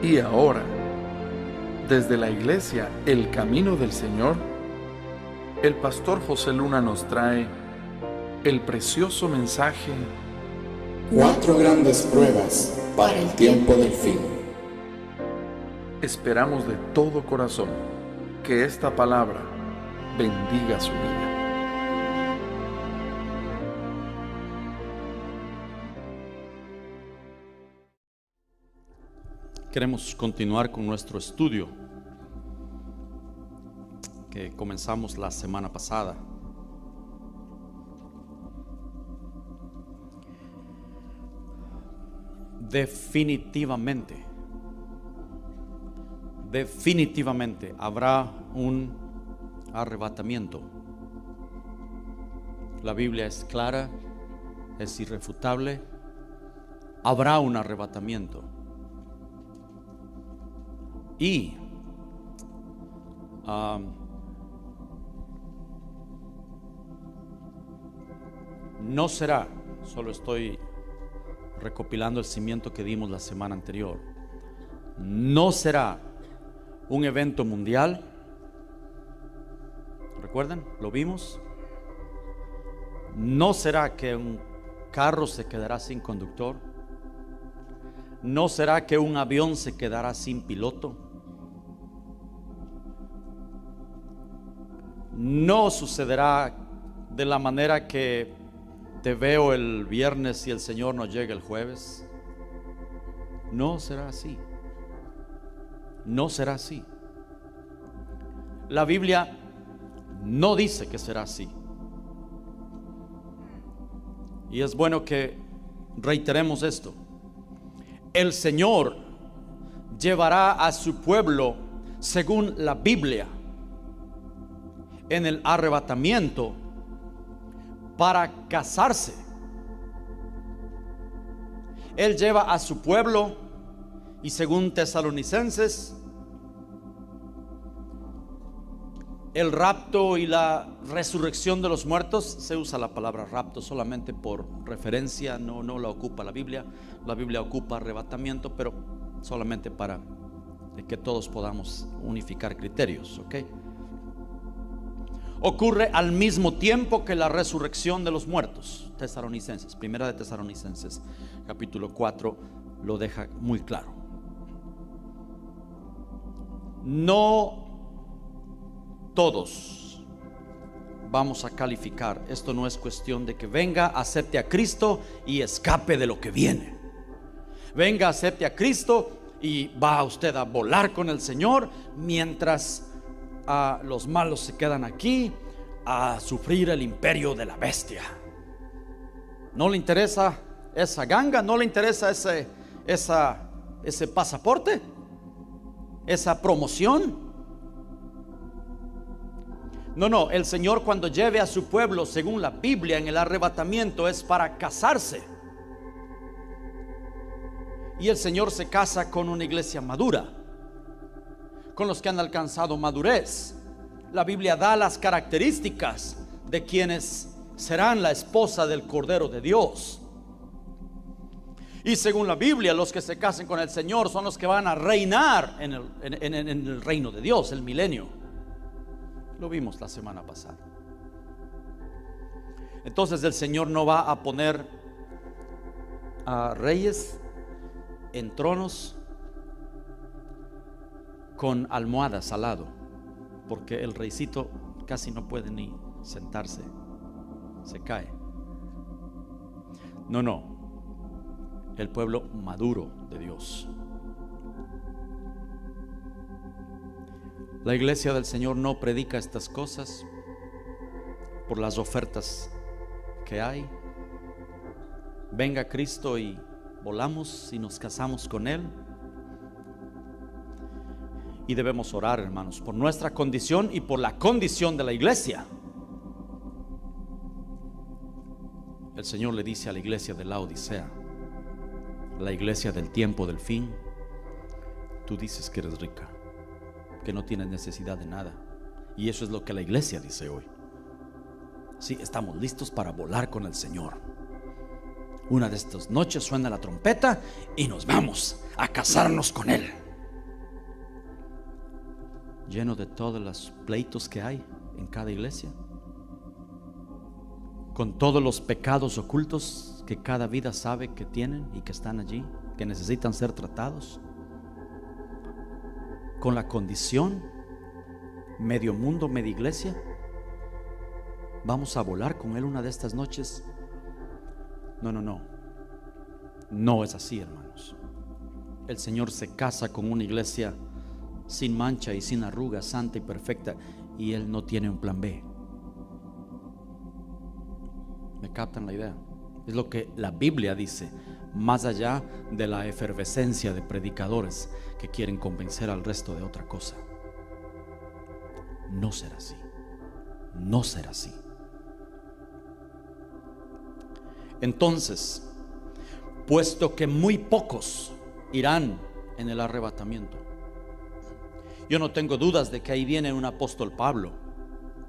Y ahora, desde la iglesia El Camino del Señor, el pastor José Luna nos trae el precioso mensaje: 4 grandes pruebas para el tiempo del fin. Esperamos de todo corazón que esta palabra bendiga su vida. Queremos continuar con nuestro estudio que comenzamos la semana pasada. Definitivamente habrá un arrebatamiento. La Biblia es clara, es irrefutable. Habrá un arrebatamiento. Y no será, solo estoy recopilando el cimiento que dimos la semana anterior, no será un evento mundial. ¿Recuerdan? ¿Lo vimos? No será que un carro se quedará sin conductor. No será que un avión se quedará sin piloto. No sucederá de la manera que te veo el viernes y el Señor no llega el jueves. No será así. No será así. La Biblia no dice que será así. Y es bueno que reiteremos esto. El Señor llevará a su pueblo, según la Biblia, en el arrebatamiento para casarse. Él lleva a su pueblo, y según Tesalonicenses, el rapto y la resurrección de los muertos, se usa la palabra rapto solamente por referencia, no la ocupa la Biblia. La Biblia ocupa arrebatamiento, pero solamente para que todos podamos unificar criterios, ¿ok? Ocurre al mismo tiempo que la resurrección de los muertos. Tesalonicenses, primera de Tesalonicenses, capítulo 4, lo deja muy claro. No todos vamos a calificar. Esto no es cuestión de que venga, acepte a Cristo y escape de lo que viene. Venga, acepte a Cristo y va usted a volar con el Señor, mientras los malos se quedan aquí a sufrir el imperio de la bestia. ¿No le interesa esa ganga? ¿No le interesa ese pasaporte? ¿Esa promoción? No, el Señor, cuando lleve a su pueblo, según la Biblia, en el arrebatamiento, es para casarse. Y el Señor se casa con una iglesia madura, con los que han alcanzado madurez. La Biblia da las características de quienes serán la esposa del Cordero de Dios. Y según la Biblia, los que se casen con el Señor son los que van a reinar en el reino de Dios, el milenio. Lo vimos la semana pasada. Entonces el Señor no va a poner a reyes en tronos con almohadas al lado, porque el reycito casi no puede ni sentarse, se cae. No, el pueblo maduro de Dios. La iglesia del Señor no predica estas cosas por las ofertas que hay. Venga Cristo y volamos y nos casamos con Él. Y debemos orar, hermanos, por nuestra condición y por la condición de la iglesia. El Señor le dice a la iglesia de Laodicea, la iglesia del tiempo del fin: tú dices que eres rica, que no tienes necesidad de nada. Y eso es lo que la iglesia dice hoy. Sí, estamos listos para volar con el Señor. Una de estas noches suena la trompeta y nos vamos a casarnos con Él. lleno de todos los pleitos que hay en cada iglesia, con todos los pecados ocultos que cada vida sabe que tienen y que están allí, que necesitan ser tratados, con la condición medio mundo, media iglesia. Vamos a volar con él una de estas noches. No es así, hermanos. El Señor se casa con una iglesia sin mancha y sin arruga, santa y perfecta, y Él no tiene un plan B. ¿Me captan la idea? Es lo que la Biblia dice, más allá de la efervescencia de predicadores que quieren convencer al resto de otra cosa. No será así. No será así. Entonces, puesto que muy pocos irán en el arrebatamiento, yo no tengo dudas de que ahí viene un apóstol Pablo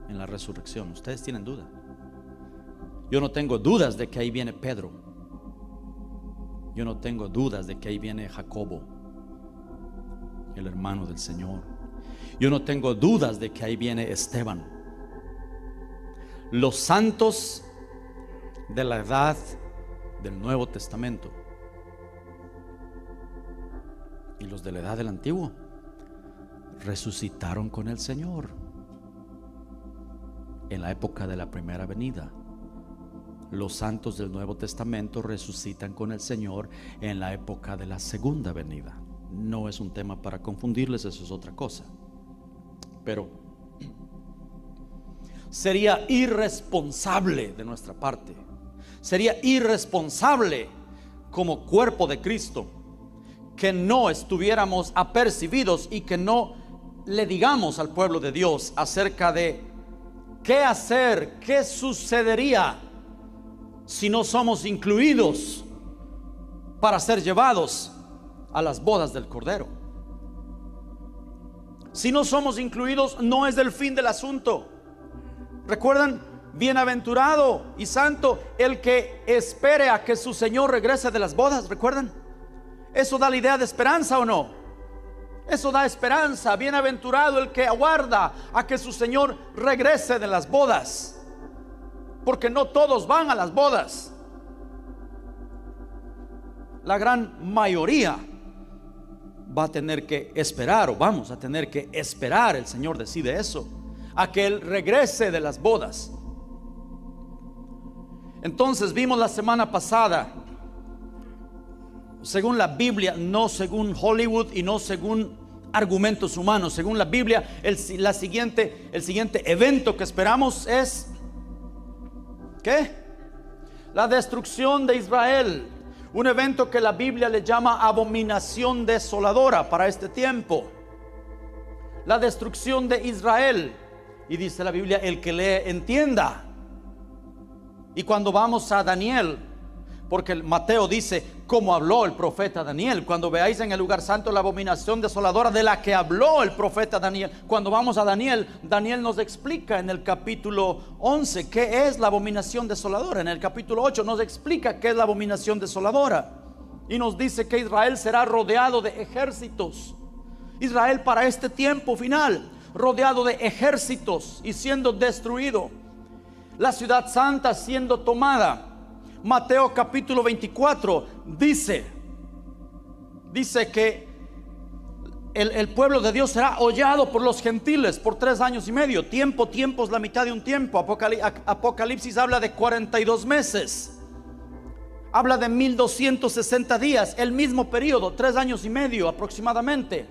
en la resurrección. ¿Ustedes tienen duda? Yo no tengo dudas de que ahí viene Pedro. Yo no tengo dudas de que ahí viene Jacobo, el hermano del Señor. Yo no tengo dudas de que ahí viene Esteban. Los santos de la edad del Nuevo Testamento y los de la edad del Antiguo resucitaron con el Señor en la época de la primera venida. Los santos del Nuevo Testamento resucitan con el Señor en la época de la segunda venida. No es un tema para confundirles, eso es otra cosa. Pero sería irresponsable de nuestra parte, sería irresponsable como cuerpo de Cristo que no estuviéramos apercibidos y que no le digamos al pueblo de Dios acerca de qué hacer, qué sucedería si no somos incluidos para ser llevados a las bodas del Cordero. Si no somos incluidos, no es el fin del asunto. ¿Recuerdan? Bienaventurado y santo el que espere a que su Señor regrese de las bodas. ¿Recuerdan? ¿Eso da la idea de esperanza o no? Eso da esperanza. Bienaventurado el que aguarda a que su Señor regrese de las bodas, porque no todos van a las bodas. La gran mayoría va a tener que esperar, o vamos a tener que esperar, el Señor decide eso, a que Él regrese de las bodas. Entonces vimos la semana pasada, según la Biblia, no según Hollywood y no según argumentos humanos, según la Biblia, el siguiente evento que esperamos es ¿qué? La destrucción de Israel. Un evento que la Biblia le llama abominación desoladora para este tiempo. La destrucción de Israel. Y dice la Biblia, el que lee entienda. Y cuando vamos a Daniel, porque Mateo dice cómo habló el profeta Daniel. Cuando veáis en el lugar santo la abominación desoladora de la que habló el profeta Daniel, cuando vamos a Daniel, Daniel nos explica en el capítulo 11 qué es la abominación desoladora. En el capítulo 8 nos explica qué es la abominación desoladora y nos dice que Israel será rodeado de ejércitos. Israel para este tiempo final, rodeado de ejércitos y siendo destruido, la ciudad santa siendo tomada. Mateo capítulo 24 dice que el pueblo de Dios será hollado por los gentiles por 3 años y medio. Tiempo es la mitad de un tiempo. Apocalipsis habla de 42 meses. Habla de 1260 días, el mismo periodo, 3 años y medio aproximadamente.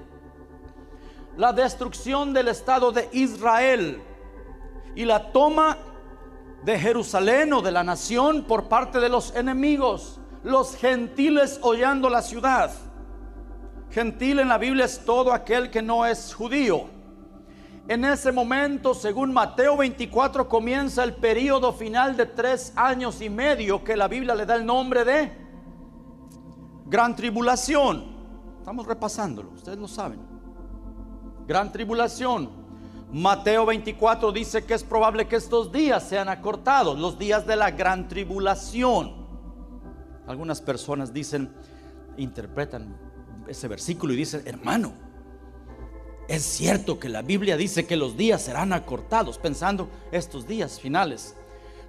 La destrucción del Estado de Israel y la toma de Jerusalén o de la nación por parte de los enemigos, los gentiles hollando la ciudad. Gentil en la Biblia es todo aquel que no es judío. En ese momento, según Mateo 24, comienza el periodo final de 3 años y medio que la Biblia le da el nombre de Gran Tribulación. Estamos repasándolo, ustedes lo saben. Gran Tribulación. Mateo 24 dice que es probable que estos días sean acortados, los días de la gran tribulación. Algunas personas interpretan ese versículo y dicen, hermano, Es cierto que la Biblia dice que los días serán acortados, pensando estos días finales,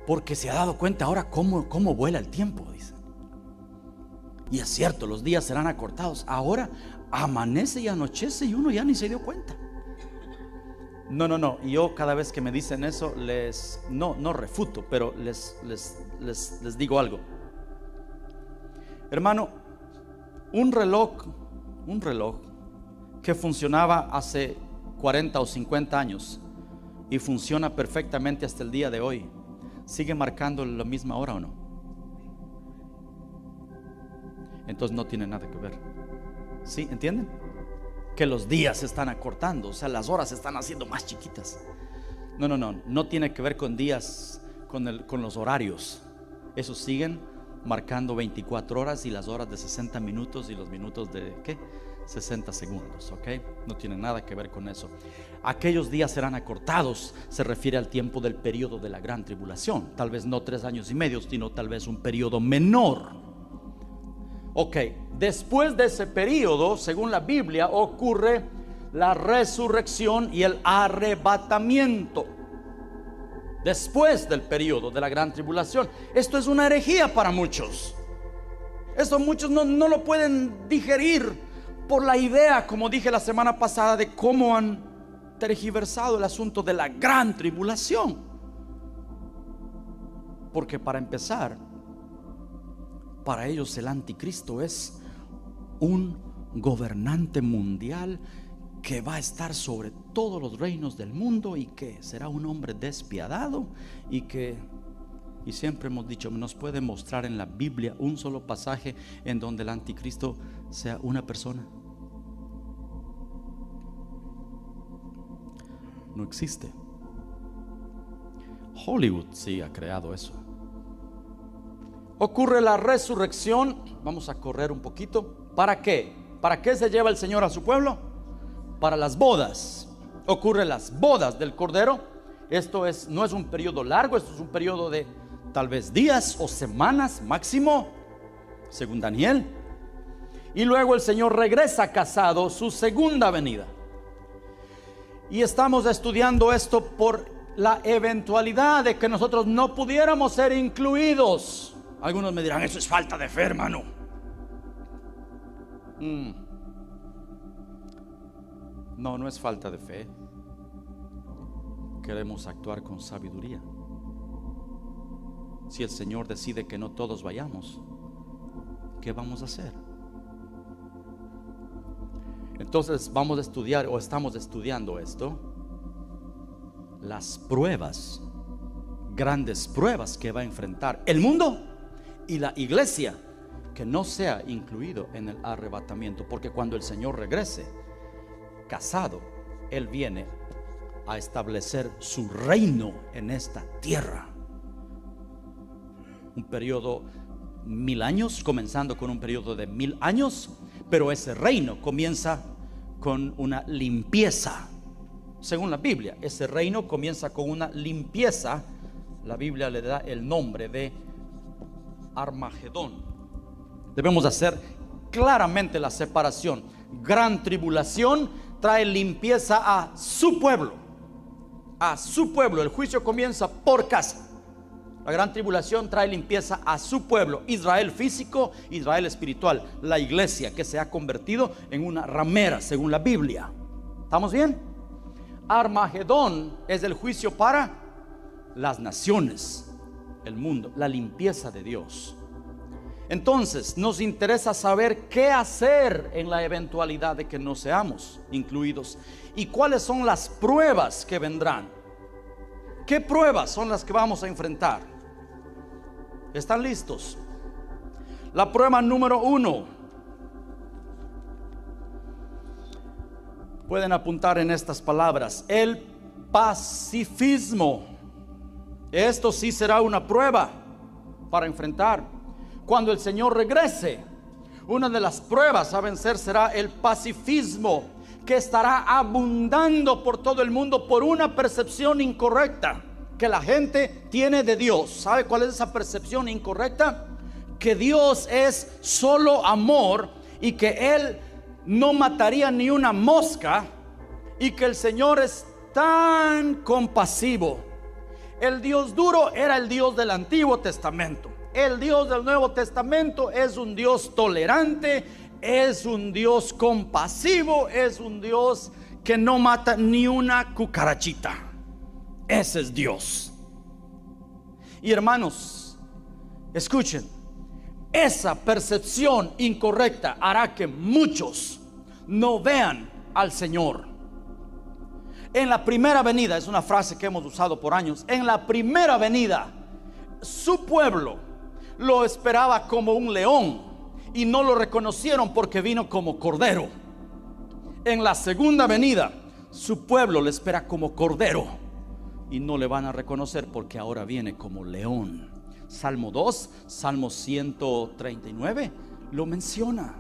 porque se ha dado cuenta ahora cómo vuela el tiempo, dice. Y es cierto, los días serán acortados. Ahora amanece y anochece y uno ya ni se dio cuenta. No. Y yo cada vez que me dicen eso, no refuto, pero les digo algo. Hermano, un reloj que funcionaba hace 40 o 50 años y funciona perfectamente hasta el día de hoy, ¿sigue marcando la misma hora o no? Entonces no tiene nada que ver. ¿Sí? ¿Entienden? Que los días se están acortando, o sea, las horas se están haciendo más chiquitas. No tiene que ver con días, con los horarios. Esos siguen marcando 24 horas y las horas de 60 minutos y los minutos de ¿qué? 60 segundos, ¿ok? No tiene nada que ver con eso. Aquellos días serán acortados, se refiere al tiempo del periodo de la gran tribulación. Tal vez no 3 años y medio, sino tal vez un periodo menor. Ok, después de ese periodo, según la Biblia, ocurre la resurrección y el arrebatamiento. Después del periodo de la gran tribulación. Esto es una herejía para muchos. Esto muchos no lo pueden digerir por la idea, como dije la semana pasada, de cómo han tergiversado el asunto de la gran tribulación. Porque para empezar, para ellos el anticristo es un gobernante mundial que va a estar sobre todos los reinos del mundo y que será un hombre despiadado y siempre hemos dicho, nos puede mostrar en la Biblia un solo pasaje en donde el anticristo sea una persona. No existe. Hollywood sí ha creado eso. Ocurre la resurrección. Vamos a correr un poquito. ¿Para qué? ¿Para qué se lleva el Señor a su pueblo? Para las bodas. Ocurren las bodas del Cordero. Esto no es un periodo largo, esto es un periodo de tal vez días o semanas máximo, según Daniel. Y luego el Señor regresa casado, su segunda venida. Y estamos estudiando esto por la eventualidad de que nosotros no pudiéramos ser incluidos. Algunos me dirán, eso es falta de fe, hermano. No es falta de fe. Queremos actuar con sabiduría. Si el Señor decide que no todos vayamos, ¿qué vamos a hacer? Entonces vamos a estudiar, o estamos estudiando esto, las pruebas, grandes pruebas que va a enfrentar el mundo y la iglesia que no sea incluido en el arrebatamiento. Porque cuando el Señor regrese casado, Él viene a establecer su reino en esta tierra. Un periodo 1000 años, comenzando con un periodo de 1000 años, pero ese reino comienza con una limpieza. Según la Biblia, ese reino comienza con una limpieza. La Biblia le da el nombre de Armagedón. Debemos hacer claramente la separación. Gran tribulación trae limpieza a su pueblo. A su pueblo. El juicio comienza por casa. La gran tribulación trae limpieza a su pueblo. Israel físico, Israel espiritual. La iglesia que se ha convertido en una ramera, según la Biblia. ¿Estamos bien? Armagedón es el juicio para las naciones, el mundo, la limpieza de Dios. Entonces nos interesa saber qué hacer en la eventualidad de que no seamos incluidos y cuáles son las pruebas que vendrán. ¿Qué pruebas son las que vamos a enfrentar? ¿Están listos? La prueba número 1. Pueden apuntar en estas palabras: el pacifismo. Esto sí será una prueba para enfrentar. Cuando el Señor regrese, una de las pruebas a vencer será el pacifismo, que estará abundando por todo el mundo por una percepción incorrecta que la gente tiene de Dios. ¿Sabe cuál es esa percepción incorrecta? Que Dios es solo amor y que Él no mataría ni una mosca y que el Señor es tan compasivo. El Dios duro era el Dios del Antiguo Testamento. El Dios del Nuevo Testamento es un Dios tolerante, es un Dios compasivo, es un Dios que no mata ni una cucarachita. Ese es Dios. Y hermanos, escuchen, esa percepción incorrecta hará que muchos no vean al Señor. En la primera venida, es una frase que hemos usado por años, en la primera venida su pueblo lo esperaba como un león y no lo reconocieron porque vino como cordero. En la segunda venida su pueblo le espera como cordero y no le van a reconocer porque ahora viene como león. Salmo 2, Salmo 139 lo mencionan.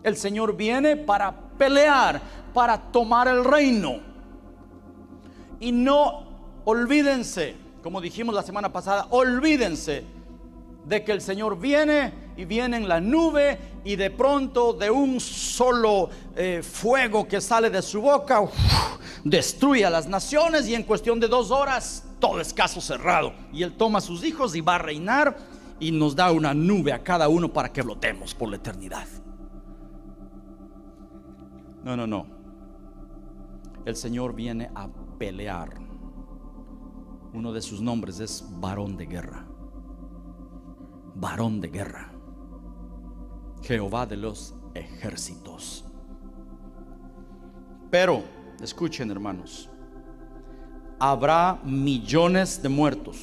El Señor viene para pelear, para tomar el reino. Y no olvídense, como dijimos la semana pasada, olvídense de que el Señor viene y viene en la nube y de pronto de un solo fuego que sale de su boca destruye a las naciones y en cuestión de 2 horas todo es caso cerrado y Él toma a sus hijos y va a reinar y nos da una nube a cada uno para que flotemos por la eternidad. No. El Señor viene a pelear. Uno de sus nombres es varón de guerra. Varón de guerra. Jehová de los ejércitos. Pero, escuchen hermanos, habrá millones de muertos.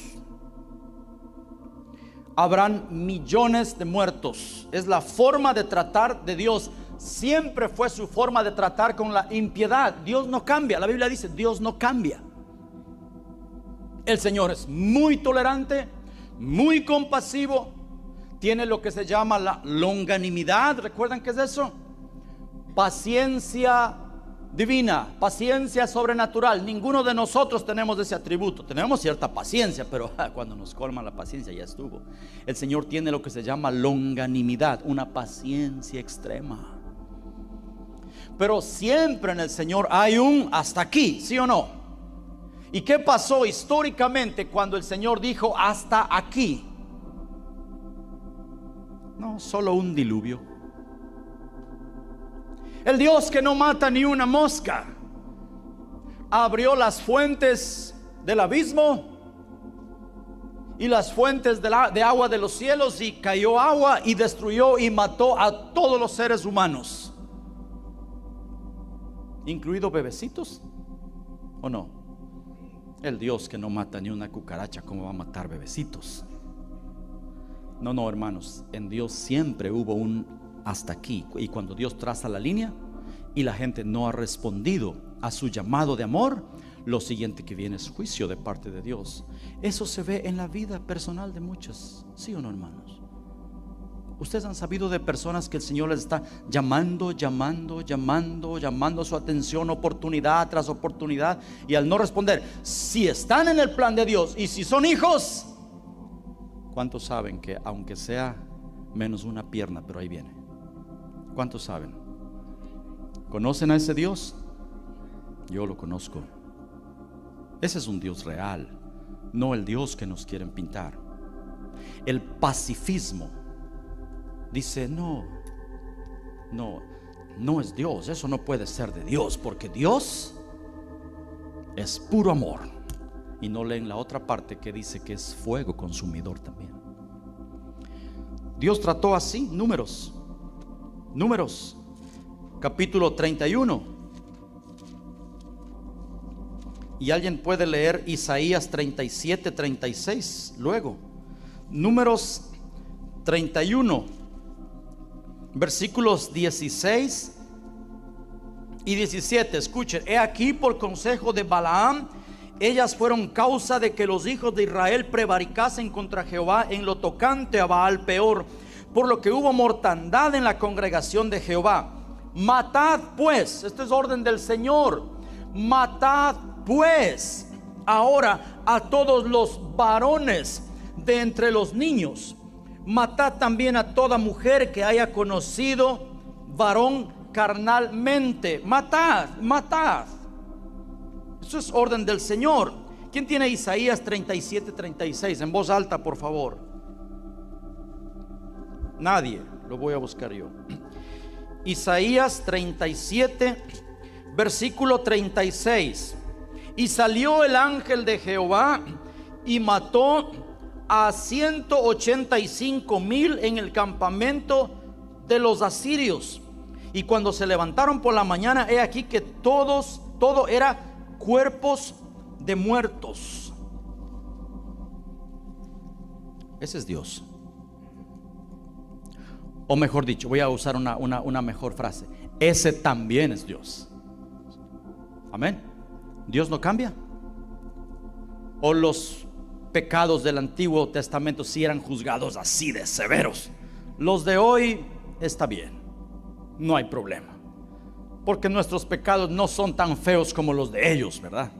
Habrán millones de muertos. Es la forma de tratar de Dios. Siempre fue su forma de tratar con la impiedad. Dios no cambia. La Biblia dice, Dios no cambia. El Señor es muy tolerante, muy compasivo. Tiene lo que se llama la longanimidad. ¿Recuerdan qué es eso? Paciencia divina, paciencia sobrenatural. Ninguno de nosotros tenemos ese atributo. Tenemos cierta paciencia, pero cuando nos colma la paciencia ya estuvo. El Señor tiene lo que se llama longanimidad, una paciencia extrema. Pero siempre en el Señor hay un hasta aquí, ¿sí o no? ¿Y qué pasó históricamente cuando el Señor dijo hasta aquí? No, solo un diluvio. El Dios que no mata ni una mosca abrió las fuentes del abismo y las fuentes de agua de los cielos y cayó agua y destruyó y mató a todos los seres humanos, incluido bebecitos, ¿o no? El Dios que no mata ni una cucaracha, ¿cómo va a matar bebecitos? No, hermanos, en Dios siempre hubo un hasta aquí. Y cuando Dios traza la línea y la gente no ha respondido a su llamado de amor, lo siguiente que viene es juicio de parte de Dios. Eso se ve en la vida personal de muchos, ¿sí o no, hermanos? Ustedes han sabido de personas que el Señor les está llamando su atención oportunidad tras oportunidad, y al no responder, si están en el plan de Dios y si son hijos, ¿cuántos saben que aunque sea menos una pierna, pero ahí viene? ¿Cuántos saben? ¿Conocen a ese Dios? Yo lo conozco. Ese es un Dios real, no el Dios que nos quieren pintar. El pacifismo dice no es Dios, eso no puede ser de Dios, porque Dios es puro amor. Y no leen la otra parte que dice que es fuego consumidor también. Dios trató así. Números capítulo 31. Y alguien puede leer Isaías 37, 36 luego. Números 31, versículos 16 y 17. Escuchen: he aquí, por consejo de Balaam, ellas fueron causa de que los hijos de Israel prevaricasen contra Jehová en lo tocante a Baal peor, por lo que hubo mortandad en la congregación de Jehová. Matad pues, este es orden del Señor, matad pues ahora a todos los varones de entre los niños. Matad también a toda mujer que haya conocido varón carnalmente. Matad, matad. Eso es orden del Señor. ¿Quién tiene Isaías 37:36? En voz alta, por favor. Nadie. Lo voy a buscar yo. Isaías 37, versículo 36. Y salió el ángel de Jehová y mató a 185,000 en el campamento de los asirios. Y cuando se levantaron por la mañana, he aquí que todo era cuerpos de muertos. Ese es Dios. O mejor dicho, voy a usar una mejor frase. Ese también es Dios. Amén. Dios no cambia. O los pecados del Antiguo Testamento sí eran juzgados así de severos. Los de hoy está bien, no hay problema, porque nuestros pecados no son tan feos como los de ellos, ¿verdad?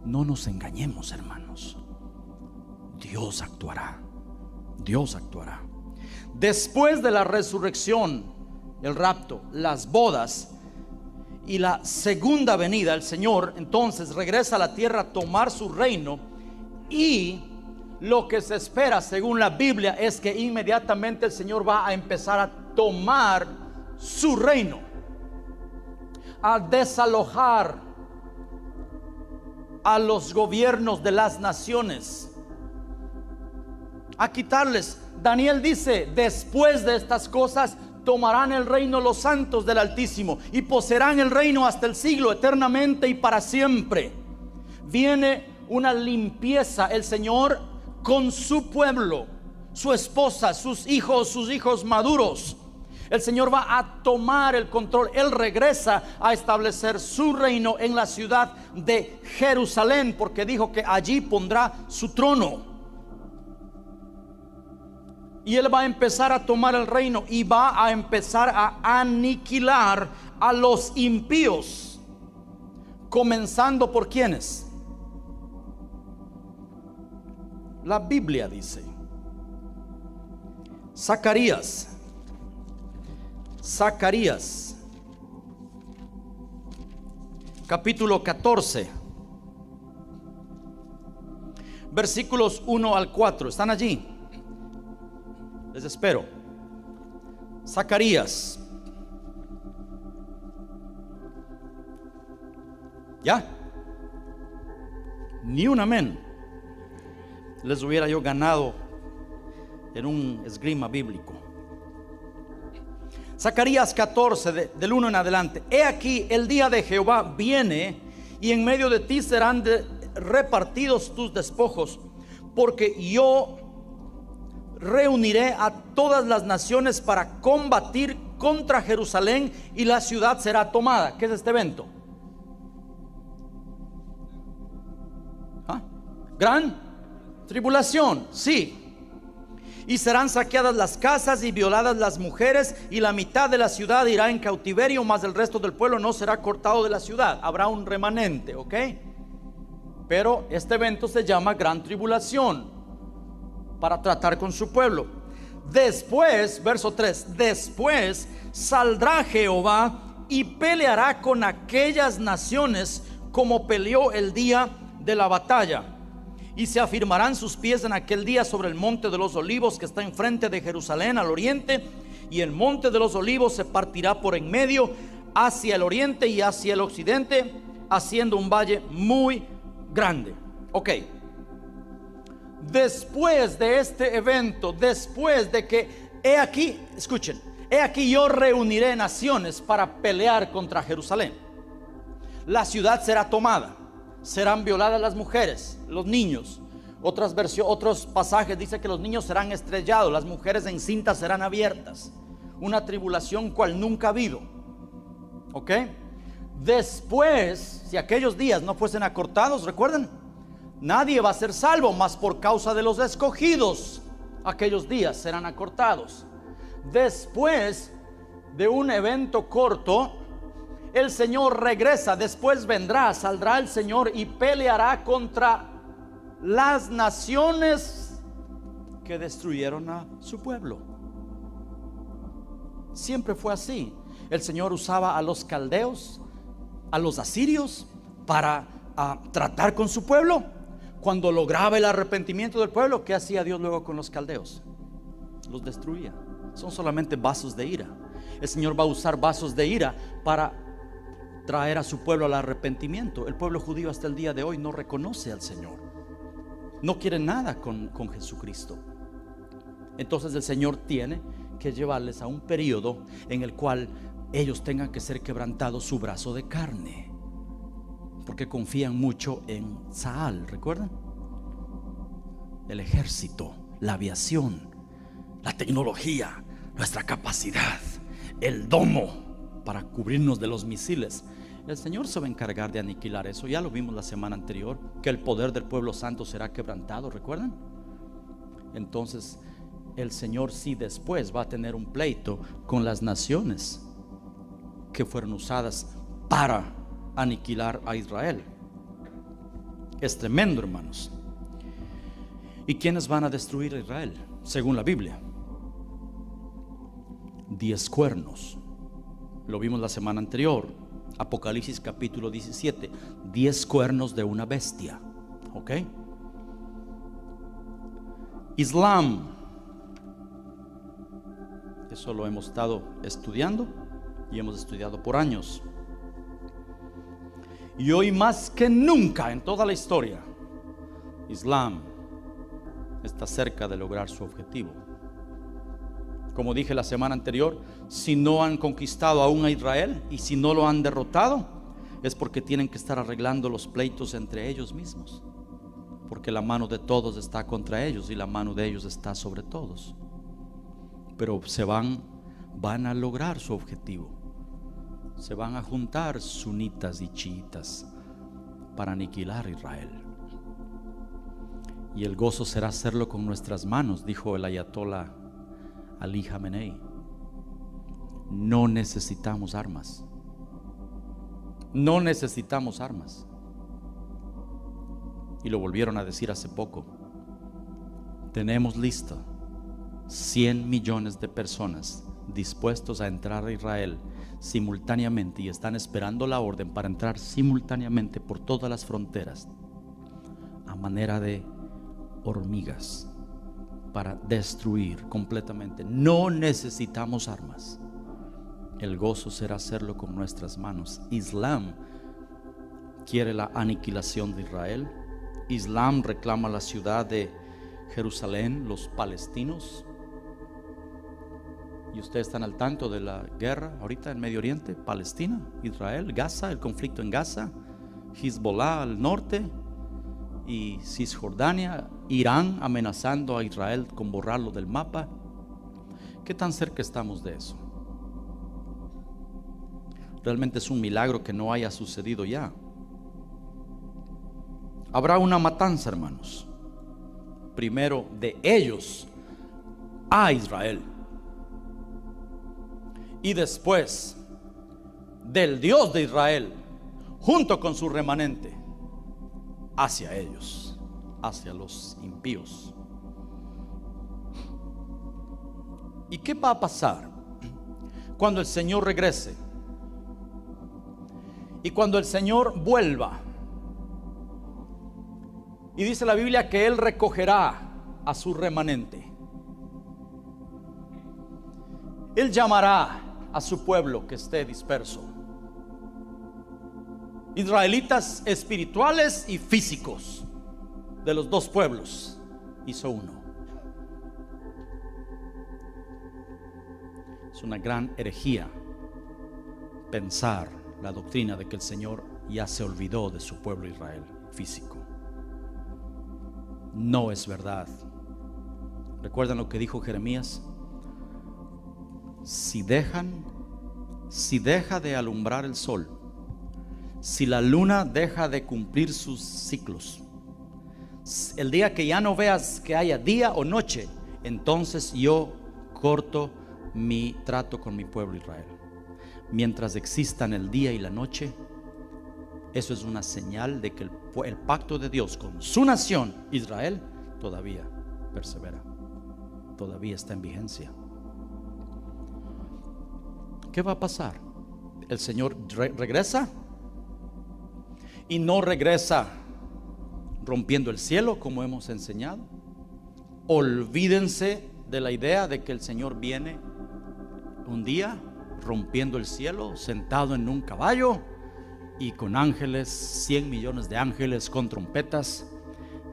No nos engañemos, hermanos. Dios actuará. Dios actuará. Después de la resurrección, el rapto, las bodas y la segunda venida, el Señor entonces regresa a la tierra a tomar su reino. Y lo que se espera según la Biblia es que inmediatamente el Señor va a empezar a tomar su reino, a desalojar a los gobiernos de las naciones, a quitarles. Daniel dice: después de estas cosas tomarán el reino los santos del Altísimo y poseerán el reino hasta el siglo, eternamente y para siempre. Viene una limpieza, el Señor con su pueblo, su esposa, sus hijos maduros. El Señor va a tomar el control. Él regresa a establecer su reino en la ciudad de Jerusalén, porque dijo que allí pondrá su trono. Y Él va a empezar a tomar el reino y va a empezar a aniquilar a los impíos, comenzando por ¿quiénes? La Biblia dice, Zacarías capítulo 14, versículos 1 al 4. ¿Están allí? Les espero. Zacarías. ¿Ya? Ni un amén. Les hubiera yo ganado en un esgrima bíblico. Zacarías 14, del 1 en adelante. He aquí, el día de Jehová viene, y en medio de ti serán repartidos tus despojos, porque yo reuniré a todas las naciones para combatir contra Jerusalén, y la ciudad será tomada. ¿Qué es este evento? Gran tribulación, sí. Y serán saqueadas las casas y violadas las mujeres, y la mitad de la ciudad irá en cautiverio, mas el resto del pueblo no será cortado de la ciudad. Habrá un remanente, ¿ok? Pero este evento se llama gran tribulación, para tratar con su pueblo. Después, verso 3, después saldrá Jehová y peleará con aquellas naciones como peleó el día de la batalla. Y se afirmarán sus pies en aquel día sobre el monte de los olivos, que está enfrente de Jerusalén al oriente. Y el monte de los olivos se partirá por en medio hacia el oriente y hacia el occidente, haciendo un valle muy grande. Ok. Después de este evento, después de que, he aquí, escuchen, he aquí yo reuniré naciones para pelear contra Jerusalén. La ciudad será tomada. Serán violadas las mujeres, los niños. Otros pasajes dicen que los niños serán estrellados, las mujeres encintas serán abiertas. Una tribulación cual nunca ha habido. ¿Ok? Después, si aquellos días no fuesen acortados, recuerden, nadie va a ser salvo, mas por causa de los escogidos, aquellos días serán acortados. Después de un evento corto, el Señor regresa. Después vendrá, saldrá el Señor y peleará contra las naciones que destruyeron a su pueblo. Siempre fue así. el Señor usaba a los caldeos, a los asirios, para tratar con su pueblo. Cuando lograba el arrepentimiento del pueblo, ¿qué hacía Dios luego con los caldeos? Los destruía. Son solamente vasos de ira. El Señor va a usar vasos de ira para traer a su pueblo al arrepentimiento. El pueblo judío hasta el día de hoy no reconoce al Señor, no quiere nada con Jesucristo. Entonces el Señor tiene que llevarles a un periodo en el cual ellos tengan que ser quebrantados su brazo de carne, porque confían mucho en Saal. ¿Recuerdan? El ejército, la aviación, la tecnología, nuestra capacidad, el domo para cubrirnos de los misiles. El Señor se va a encargar de aniquilar eso. Ya lo vimos la semana anterior, que el poder del pueblo santo será quebrantado. ¿Recuerdan? Entonces el Señor sí después va a tener un pleito con las naciones que fueron usadas para aniquilar a Israel. Es tremendo, hermanos. ¿Y quiénes van a destruir a Israel? Según la Biblia, 10 cuernos. Lo vimos la semana anterior. Apocalipsis capítulo 17. 10 cuernos de una bestia. ¿Ok? Islam. Eso lo hemos estado estudiando y hemos estudiado por años. Y hoy más que nunca en toda la historia, Islam está cerca de lograr su objetivo. Como dije la semana anterior, si no han conquistado aún a Israel y si no lo han derrotado, es porque tienen que estar arreglando los pleitos entre ellos mismos, porque la mano de todos está contra ellos y la mano de ellos está sobre todos. Pero van a lograr su objetivo. Se van a juntar sunitas y chiitas para aniquilar a Israel. Y el gozo será hacerlo con nuestras manos, dijo el ayatolá Ali Khamenei. No necesitamos armas. No necesitamos armas. Y lo volvieron a decir hace poco. Tenemos listo 100 millones de personas dispuestos a entrar a Israel simultáneamente y están esperando la orden para entrar simultáneamente por todas las fronteras a manera de hormigas para destruir completamente. No necesitamos armas. El gozo será hacerlo con nuestras manos. Islam quiere la aniquilación de Israel. Islam reclama la ciudad de Jerusalén, los palestinos. Y ustedes están al tanto de la guerra ahorita en Medio Oriente, Palestina, Israel, Gaza, el conflicto en Gaza, Hezbollah al norte y Cisjordania, Irán amenazando a Israel con borrarlo del mapa. ¿Qué tan cerca estamos de eso? Realmente es un milagro que no haya sucedido ya. Habrá una matanza, hermanos. Primero de ellos a Israel y después del Dios de Israel junto con su remanente hacia ellos, hacia los impíos. ¿Y qué va a pasar cuando el Señor regrese? Y cuando el Señor vuelva. Y dice la Biblia que Él recogerá a su remanente. Él llamará a su pueblo que esté disperso. Israelitas espirituales y físicos. De los dos pueblos hizo uno. Es una gran herejía pensar la doctrina de que el Señor ya se olvidó de su pueblo Israel físico. No es verdad. ¿Recuerdan lo que dijo Jeremías? Si deja de alumbrar el sol, si la luna deja de cumplir sus ciclos, el día que ya no veas que haya día o noche, entonces yo corto mi trato con mi pueblo Israel. Mientras existan el día y la noche, eso es una señal de que el pacto de Dios con su nación Israel todavía persevera, todavía está en vigencia. ¿qué va a pasar? El Señor regresa, y no regresa rompiendo el cielo como hemos enseñado. Olvídense de la idea de que el Señor viene un día rompiendo el cielo, sentado en un caballo y con ángeles, 100 millones de ángeles con trompetas,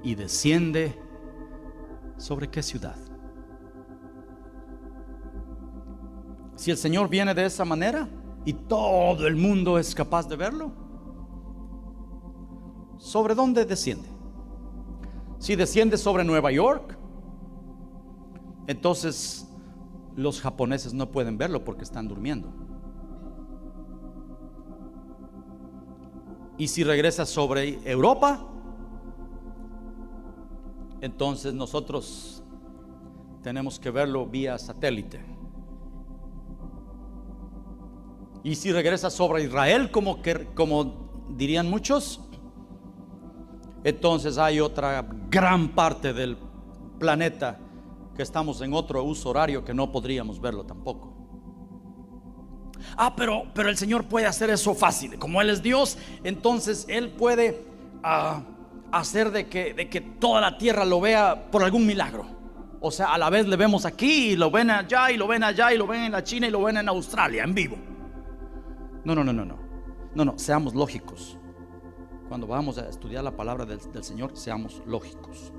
y desciende ¿sobre qué ciudad? Si el Señor viene de esa manera y todo el mundo es capaz de verlo, ¿sobre dónde desciende? Si desciende sobre Nueva York, entonces los japoneses no pueden verlo porque están durmiendo. Y si regresa sobre Europa, entonces nosotros tenemos que verlo vía satélite. Y si regresa sobre Israel, como dirían muchos, entonces hay otra gran parte del planeta que estamos en otro uso horario que no podríamos verlo tampoco. Pero el Señor puede hacer eso fácil. Como Él es Dios, entonces Él puede hacer de que toda la tierra lo vea por algún milagro. O sea, a la vez le vemos aquí y lo ven allá y lo ven allá y lo ven en la China y lo ven en Australia en vivo. No, seamos lógicos. Cuando vamos a estudiar la palabra del Señor, seamos lógicos.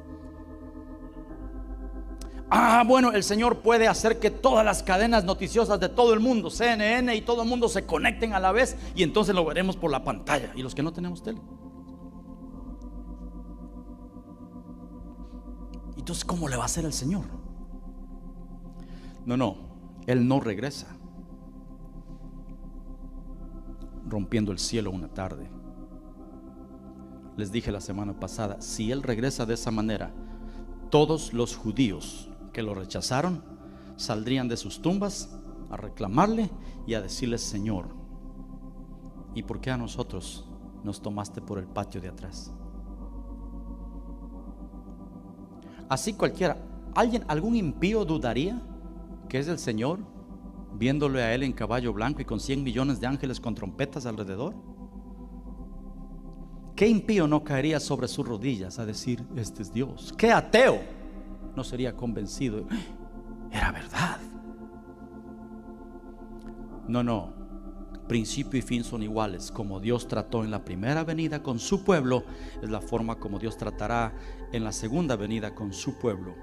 Bueno, el Señor puede hacer que todas las cadenas noticiosas de todo el mundo, CNN y todo el mundo, se conecten a la vez, y entonces lo veremos por la pantalla. Y los que no tenemos tele, entonces ¿cómo le va a hacer el Señor? No, Él no regresa rompiendo el cielo una tarde. Les dije la semana pasada, si Él regresa de esa manera, todos los judíos que lo rechazaron saldrían de sus tumbas a reclamarle y a decirle: Señor, ¿y por qué a nosotros nos tomaste por el patio de atrás? Así cualquiera, algún impío dudaría que es el Señor, viéndole a Él en caballo blanco y con 100 millones de ángeles con trompetas alrededor. ¿Qué impío no caería sobre sus rodillas a decir: este es Dios? ¿Qué ateo no sería convencido? Era verdad. No, principio y fin son iguales. Como Dios trató en la primera venida con su pueblo, es la forma como Dios tratará en la segunda venida con su pueblo.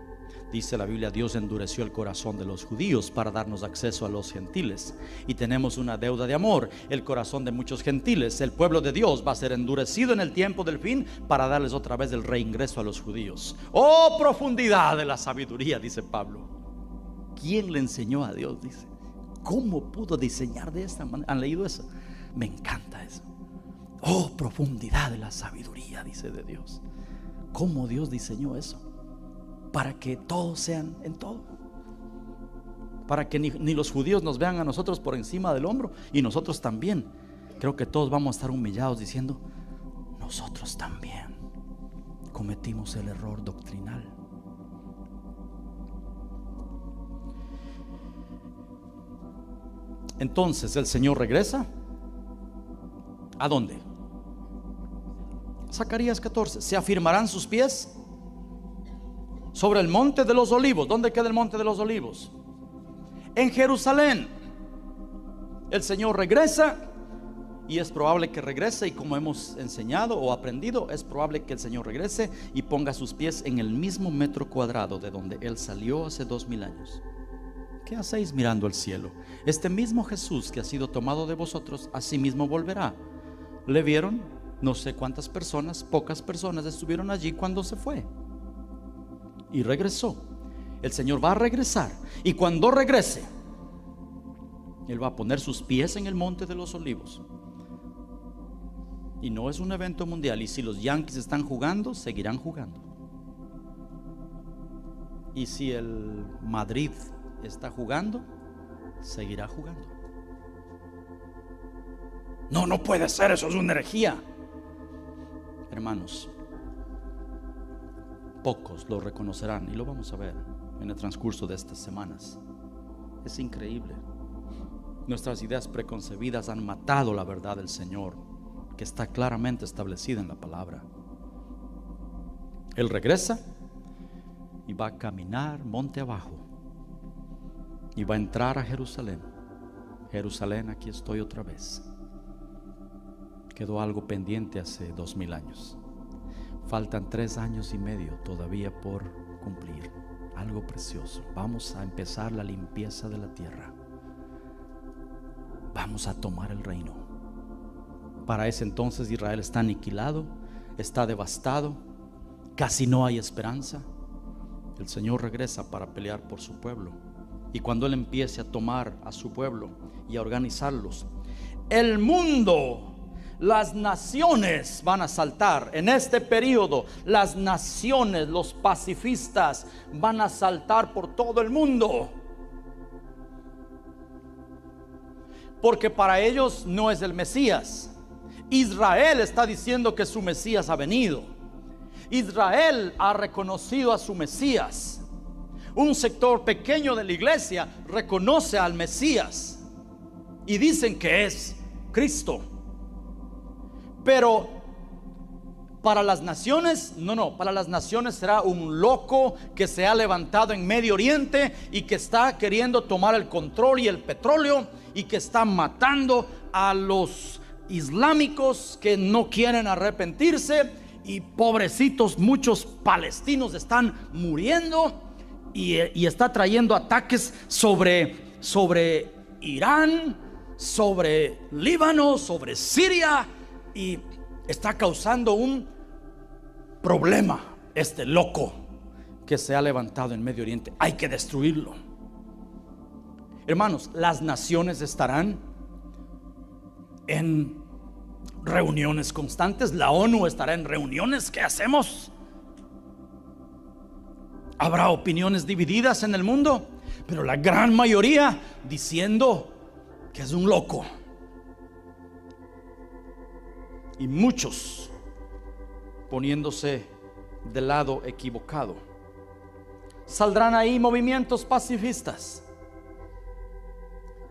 Dice la Biblia: Dios endureció el corazón de los judíos para darnos acceso a los gentiles, y tenemos una deuda de amor. El corazón de muchos gentiles, el pueblo de Dios, va a ser endurecido en el tiempo del fin para darles otra vez el reingreso a los judíos. ¡Oh, profundidad de la sabiduría!, dice Pablo. ¿Quién le enseñó a Dios? Dice. ¿Cómo pudo diseñar de esta manera? ¿Han leído eso? Me encanta eso. Oh, profundidad de la sabiduría, dice, de Dios. ¿Cómo Dios diseñó eso? Para que todos sean en todo, para que ni los judíos nos vean a nosotros por encima del hombro, y nosotros también. Creo que todos vamos a estar humillados diciendo: nosotros también cometimos el error doctrinal. Entonces el Señor regresa. ¿A dónde? Zacarías 14. Se afirmarán sus pies sobre el monte de los olivos. ¿Dónde queda el monte de los olivos? En Jerusalén. El Señor regresa, y es probable que regrese, y como hemos enseñado o aprendido, es probable que el Señor regrese y ponga sus pies en el mismo metro cuadrado de donde Él salió hace 2000 años. ¿Qué hacéis mirando al cielo? Este mismo Jesús que ha sido tomado de vosotros, así mismo volverá. ¿Le vieron? No sé cuántas personas, pocas personas estuvieron allí cuando se fue y regresó. El Señor va a regresar, y cuando regrese, Él va a poner sus pies en el monte de los olivos. Y no es un evento mundial. Y si los Yankees están jugando, seguirán jugando. Y si el Madrid está jugando, seguirá jugando. No puede ser, eso es una herejía. Hermanos, pocos lo reconocerán, y lo vamos a ver en el transcurso de estas semanas. Es increíble. Nuestras ideas preconcebidas han matado la verdad del Señor, que está claramente establecida en la palabra. Él regresa y va a caminar monte abajo y va a entrar a Jerusalén. Jerusalén, aquí estoy otra vez. Quedó algo pendiente hace 2000 años. Faltan 3 años y medio todavía por cumplir. Algo precioso. Vamos a empezar la limpieza de la tierra. Vamos a tomar el reino. Para ese entonces Israel está aniquilado, está devastado, casi no hay esperanza. El Señor regresa para pelear por su pueblo. Y cuando Él empiece a tomar a su pueblo y a organizarlos, el mundo, las naciones van a saltar. En este periodo, las naciones, los pacifistas van a saltar por todo el mundo. Porque para ellos no es el Mesías. Israel está diciendo que su Mesías ha venido. Israel ha reconocido a su Mesías. Un sector pequeño de la iglesia reconoce al Mesías y dicen que es Cristo. Pero para las naciones, no, para las naciones será un loco que se ha levantado en Medio Oriente y que está queriendo tomar el control y el petróleo, y que está matando a los islámicos que no quieren arrepentirse, y pobrecitos, muchos palestinos están muriendo, y está trayendo ataques sobre Irán, sobre Líbano, sobre Siria, y está causando un problema este loco que se ha levantado en Medio Oriente. Hay que destruirlo. Hermanos, las naciones estarán en reuniones constantes. La ONU estará en reuniones. ¿Qué hacemos? Habrá opiniones divididas en el mundo, pero la gran mayoría diciendo que es un loco. Y muchos poniéndose del lado equivocado. Saldrán ahí movimientos pacifistas.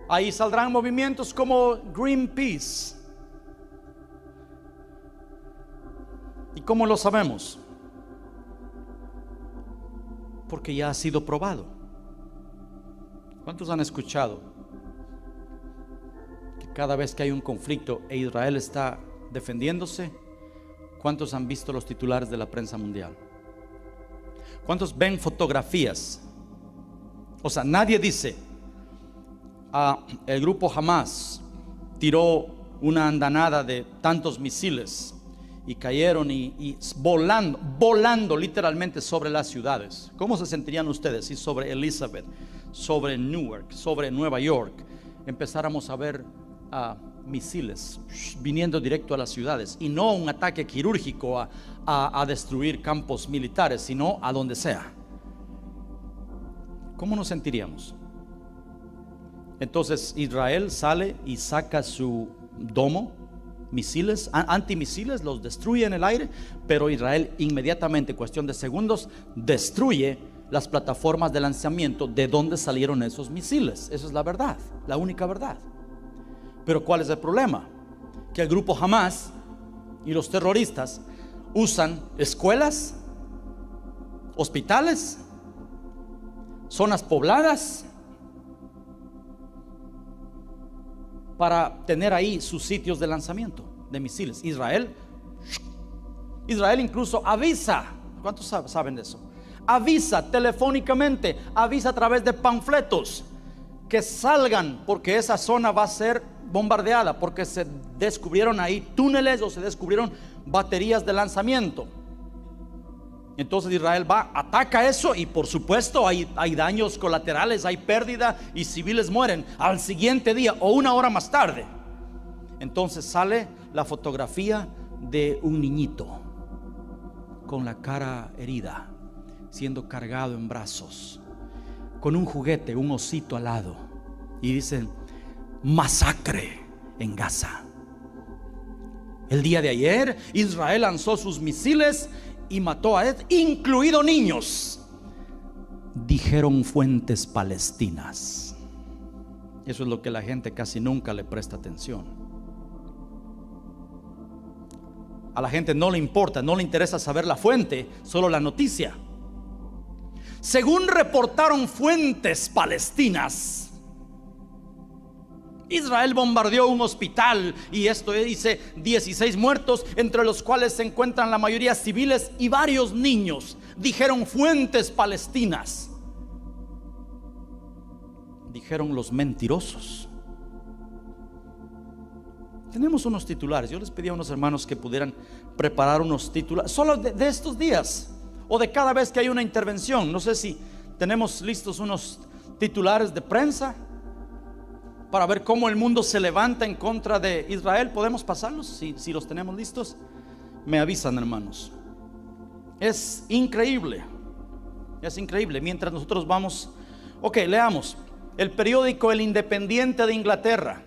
Ahí saldrán movimientos como Greenpeace. ¿Y cómo lo sabemos? Porque ya ha sido probado. ¿Cuántos han escuchado que cada vez que hay un conflicto e Israel está defendiéndose? ¿Cuántos han visto los titulares de la prensa mundial? ¿Cuántos ven fotografías? O sea, nadie dice: el grupo Hamas tiró una andanada de tantos misiles y cayeron y volando literalmente sobre las ciudades. ¿Cómo se sentirían ustedes si sobre Elizabeth, sobre Newark, sobre Nueva York empezáramos a ver misiles viniendo directo a las ciudades, y no un ataque quirúrgico a destruir campos militares, sino a donde sea? ¿Cómo nos sentiríamos? Entonces Israel sale y saca su domo, misiles, antimisiles, los destruye en el aire, pero Israel inmediatamente, cuestión de segundos, destruye las plataformas de lanzamiento de donde salieron esos misiles. Esa es la verdad, la única verdad. Pero ¿cuál es el problema? Que el grupo Hamas y los terroristas usan escuelas, hospitales, zonas pobladas para tener ahí sus sitios de lanzamiento de misiles. Israel incluso avisa. ¿Cuántos saben de eso? Avisa telefónicamente, avisa a través de panfletos que salgan, porque esa zona va a ser bombardeada, porque se descubrieron ahí túneles o se descubrieron baterías de lanzamiento. Entonces Israel va, ataca eso, y por supuesto hay daños colaterales, hay pérdida y civiles mueren al siguiente día o una hora más tarde. Entonces sale la fotografía de un niñito con la cara herida, siendo cargado en brazos, con un juguete, un osito al lado, y dicen: masacre en Gaza. El día de ayer Israel lanzó sus misiles y mató a incluido niños, dijeron fuentes palestinas. Eso es lo que la gente casi nunca le presta atención. A la gente no le importa, no le interesa saber la fuente, solo la noticia. Según reportaron fuentes palestinas, Israel bombardeó un hospital y esto dice 16 muertos, entre los cuales se encuentran la mayoría civiles y varios niños, dijeron fuentes palestinas. Dijeron los mentirosos. Tenemos unos titulares. Yo les pedí a unos hermanos que pudieran preparar unos titulares solo de estos días o de cada vez que hay una intervención. No sé si tenemos listos unos titulares de prensa para ver cómo el mundo se levanta en contra de Israel. ¿Podemos pasarlos? Si los tenemos listos, me avisan, hermanos. Es increíble. Es increíble. Mientras nosotros vamos, leamos. El periódico El Independiente de Inglaterra,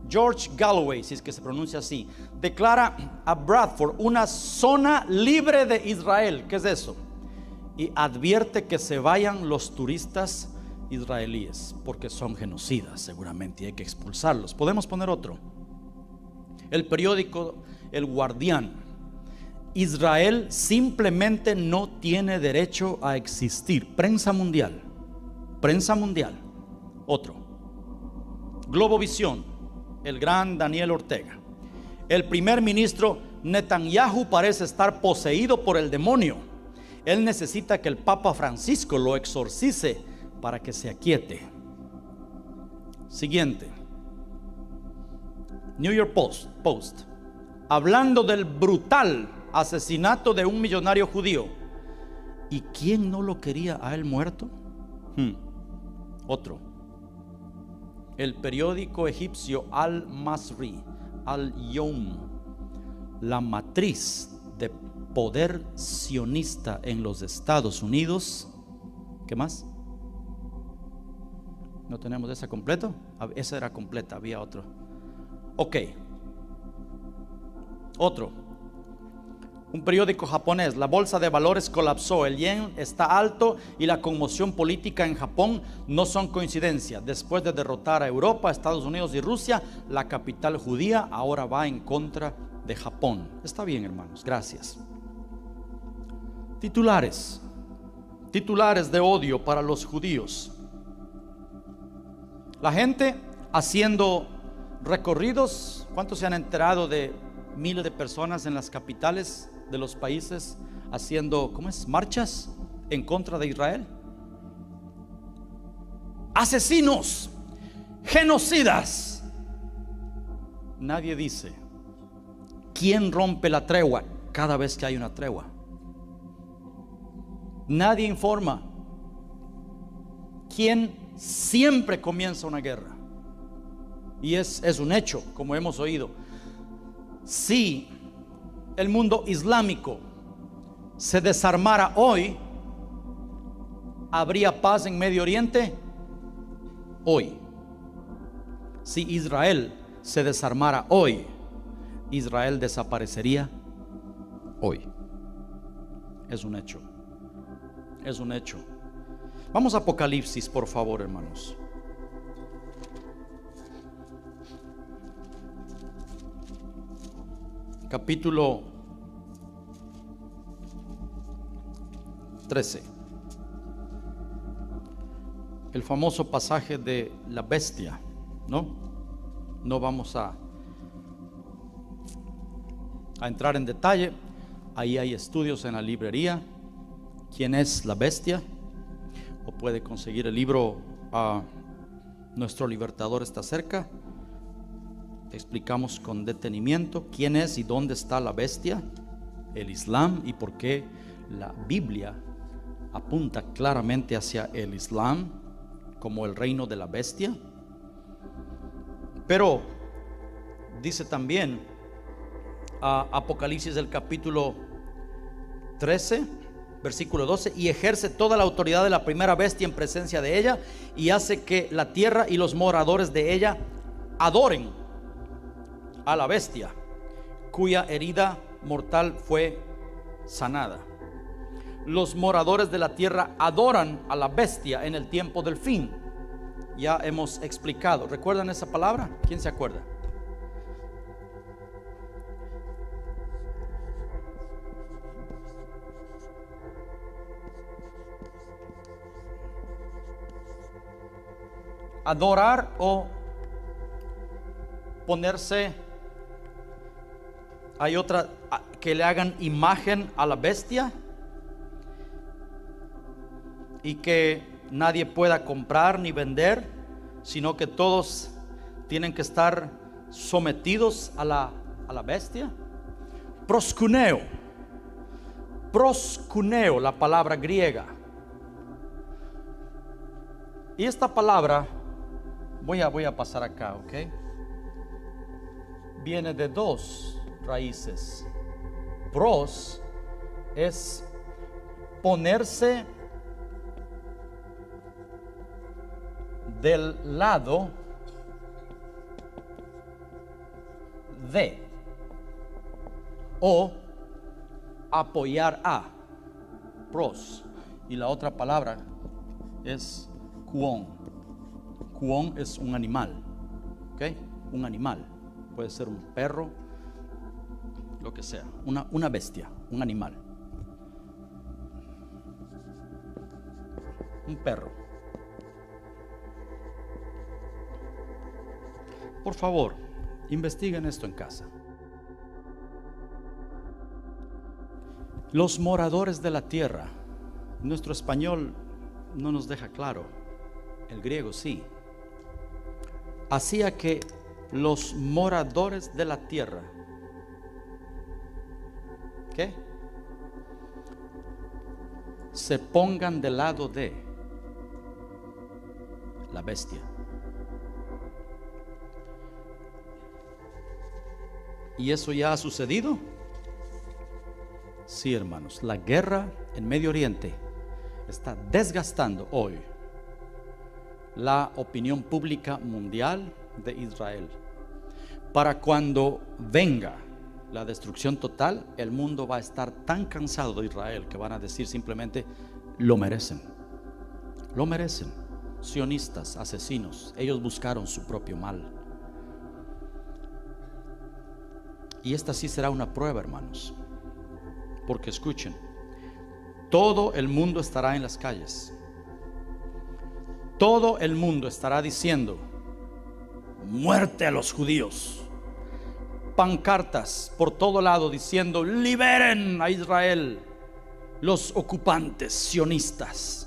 George Galloway, si es que se pronuncia así, declara a Bradford una zona libre de Israel. ¿Qué es eso? Y advierte que se vayan los turistas israelíes porque son genocidas seguramente y hay que expulsarlos. Podemos poner otro. El periódico El Guardián: Israel simplemente no tiene derecho a existir. Prensa mundial. Prensa mundial. Otro. Globovisión, el gran Daniel Ortega: el primer ministro Netanyahu parece estar poseído por el demonio. Él necesita que el Papa Francisco lo exorcice para que se aquiete. Siguiente. New York Post, hablando del brutal asesinato de un millonario judío. ¿Y quién no lo quería a él muerto? Otro. El periódico egipcio Al-Masri, Al-Yom: la matriz de poder sionista en los Estados Unidos. ¿Qué más? ¿No tenemos esa completa? Esa era completa, había otro. Otro. Un periódico japonés: la bolsa de valores colapsó, el yen está alto y la conmoción política en Japón no son coincidencia. Después de derrotar a Europa, Estados Unidos y Rusia, la capital judía ahora va en contra de Japón. Está bien, hermanos, gracias. Titulares de odio para los judíos. La gente haciendo recorridos. ¿Cuántos se han enterado de miles de personas en las capitales de los países haciendo, marchas en contra de Israel? Asesinos, genocidas. Nadie dice quién rompe la tregua cada vez que hay una tregua. Nadie informa quién siempre comienza una guerra. Y es un hecho, como hemos oído. Si el mundo islámico se desarmara hoy, ¿habría paz en Medio Oriente? Hoy. Si Israel se desarmara hoy, Israel desaparecería hoy. Es un hecho. Es un hecho. Vamos a Apocalipsis, por favor, hermanos. Capítulo 13. El famoso pasaje de la bestia, No vamos a entrar en detalle. Ahí hay estudios en la librería. ¿Quién es la bestia? O puede conseguir el libro Nuestro Libertador está cerca. Explicamos con detenimiento quién es y dónde está la bestia, el Islam, y por qué la Biblia apunta claramente hacia el Islam como el reino de la bestia. Pero dice también Apocalipsis, el capítulo 13, versículo 12: y ejerce toda la autoridad de la primera bestia en presencia de ella, y hace que la tierra y los moradores de ella adoren a la bestia, cuya herida mortal fue sanada. Los moradores de la tierra adoran a la bestia en el tiempo del fin. ya hemos explicado. ¿Recuerdan esa palabra? ¿Quién se acuerda? Adorar o ponerse. Hay otra, que le hagan imagen a la bestia y que nadie pueda comprar ni vender, sino que todos tienen que estar sometidos a la bestia. Proskuneo, la palabra griega. Y esta palabra, voy a pasar acá, ¿ok? Viene de dos raíces. Pros es ponerse del lado de, o apoyar a. Pros. Y la otra palabra es kuon. Kuon es un animal, ¿ok? Un animal. Puede ser un perro, lo que sea, una bestia, un animal, un perro. Por favor, investiguen esto en casa. Los moradores de la tierra. Nuestro español no nos deja claro, el griego sí. Hacía que los moradores de la tierra, ¿qué? Se pongan del lado de la bestia. ¿Y eso ya ha sucedido? Sí, hermanos, la guerra en Medio Oriente está desgastando hoy la opinión pública mundial de Israel. Para cuando venga la destrucción total, el mundo va a estar tan cansado de Israel que van a decir simplemente: lo merecen, lo merecen. Sionistas, asesinos, ellos buscaron su propio mal. Y esta sí será una prueba, hermanos, porque escuchen, todo el mundo estará en las calles, todo el mundo estará diciendo: muerte a los judíos. Pancartas por todo lado diciendo: liberen a Israel, los ocupantes sionistas.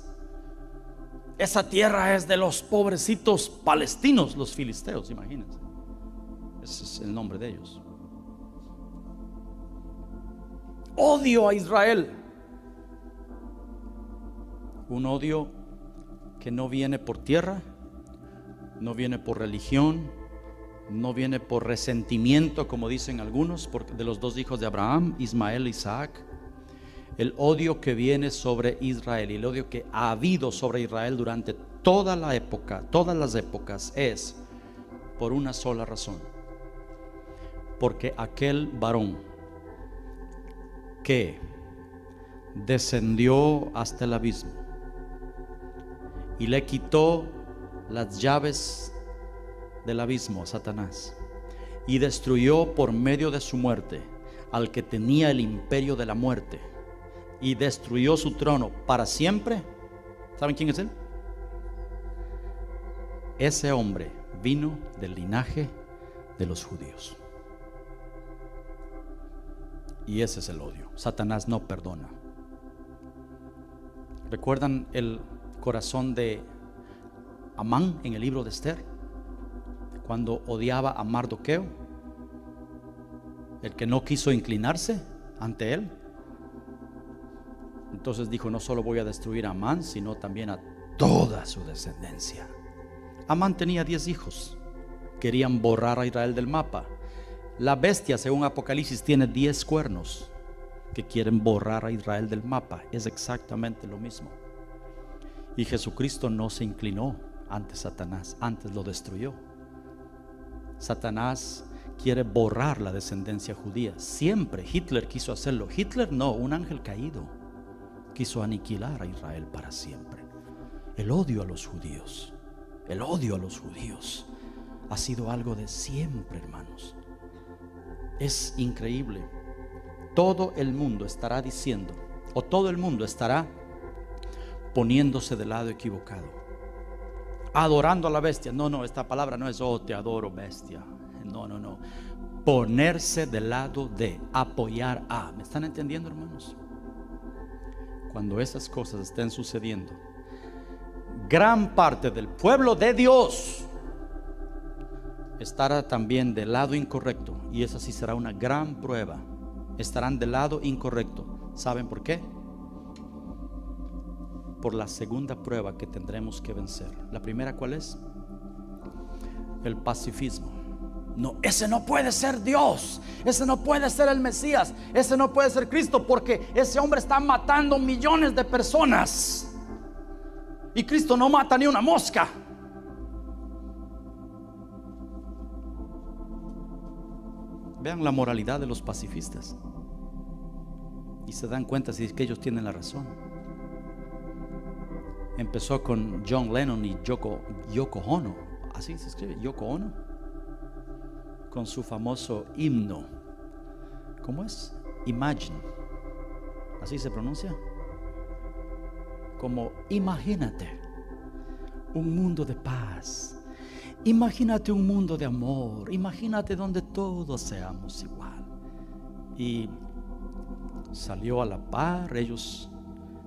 Esa tierra es de los pobrecitos palestinos, los filisteos, imagínense. Ese es el nombre de ellos. Odio a Israel. Un odio que no viene por tierra, no viene por religión, no viene por resentimiento, como dicen algunos, de los dos hijos de Abraham, Ismael e Isaac. El odio que viene sobre Israel y el odio que ha habido sobre Israel durante toda la época, todas las épocas, es por una sola razón: porque aquel varón que descendió hasta el abismo y le quitó las llaves del abismo a Satanás y destruyó por medio de su muerte al que tenía el imperio de la muerte y destruyó su trono para siempre. ¿Saben quién es él? Ese hombre vino del linaje de los judíos. Y ese es el odio. Satanás no perdona. ¿Recuerdan el corazón de Amán en el libro de Esther? Cuando odiaba a Mardoqueo, el que no quiso inclinarse ante él. Entonces dijo: no solo voy a destruir a Amán, sino también a toda su descendencia. Amán tenía 10 hijos. Querían borrar a Israel del mapa. La bestia, según Apocalipsis, tiene 10 cuernos que quieren borrar a Israel del mapa. Es exactamente lo mismo. Y Jesucristo no se inclinó ante Satanás, antes lo destruyó. Satanás quiere borrar la descendencia judía. Siempre Hitler quiso hacerlo. Hitler no, un ángel caído, quiso aniquilar a Israel para siempre. El odio a los judíos. El odio a los judíos ha sido algo de siempre, hermanos. Es increíble. Todo el mundo estará diciendo, o todo el mundo estará poniéndose del lado equivocado, adorando a la bestia. No, esta palabra no es oh, te adoro, bestia. No. Ponerse del lado de, apoyar a. ¿Me están entendiendo, hermanos? Cuando esas cosas estén sucediendo, gran parte del pueblo de Dios estará también del lado incorrecto, y esa sí será una gran prueba. Estarán del lado incorrecto. ¿Saben por qué? Por la segunda prueba que tendremos que vencer. La primera, ¿cuál es? El pacifismo. No, ese no puede ser Dios, ese no puede ser el Mesías, ese no puede ser Cristo, porque ese hombre está matando millones de personas y Cristo no mata ni una mosca. Vean la moralidad de los pacifistas y se dan cuenta si es que ellos tienen la razón. Empezó con John Lennon y Yoko Ono, así se escribe, Yoko Ono, con su famoso himno. ¿Cómo es? Imagine, así se pronuncia. Como imagínate un mundo de paz, imagínate un mundo de amor, imagínate donde todos seamos igual. Y salió a la par. Ellos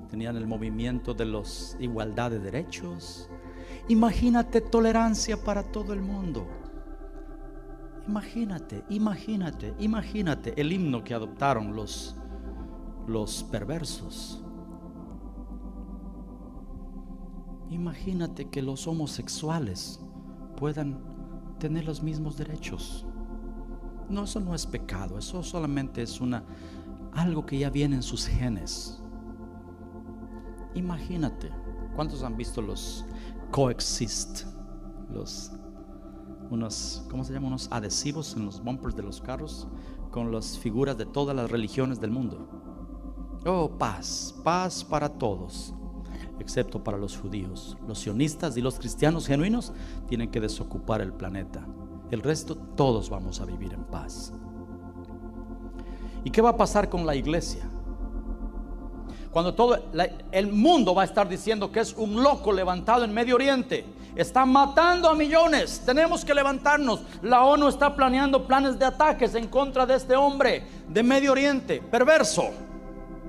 tenían el movimiento de los igualdad de derechos. Imagínate tolerancia para todo el mundo. Imagínate el himno que adoptaron los perversos. Imagínate que los homosexuales puedan tener los mismos derechos. No, eso no es pecado, eso solamente es algo que ya viene en sus genes. Imagínate. ¿Cuántos han visto los Coexist? ¿Cómo se llama? Unos adhesivos en los bumpers de los carros con las figuras de todas las religiones del mundo. Oh, paz para todos, excepto para los judíos. Los sionistas y los cristianos genuinos tienen que desocupar el planeta. El resto, todos vamos a vivir en paz. ¿Y qué va a pasar con la iglesia? Cuando todo el mundo va a estar diciendo que es un loco levantado en Medio Oriente, está matando a millones, tenemos que levantarnos. La ONU está planeando planes de ataques en contra de este hombre de Medio Oriente, perverso,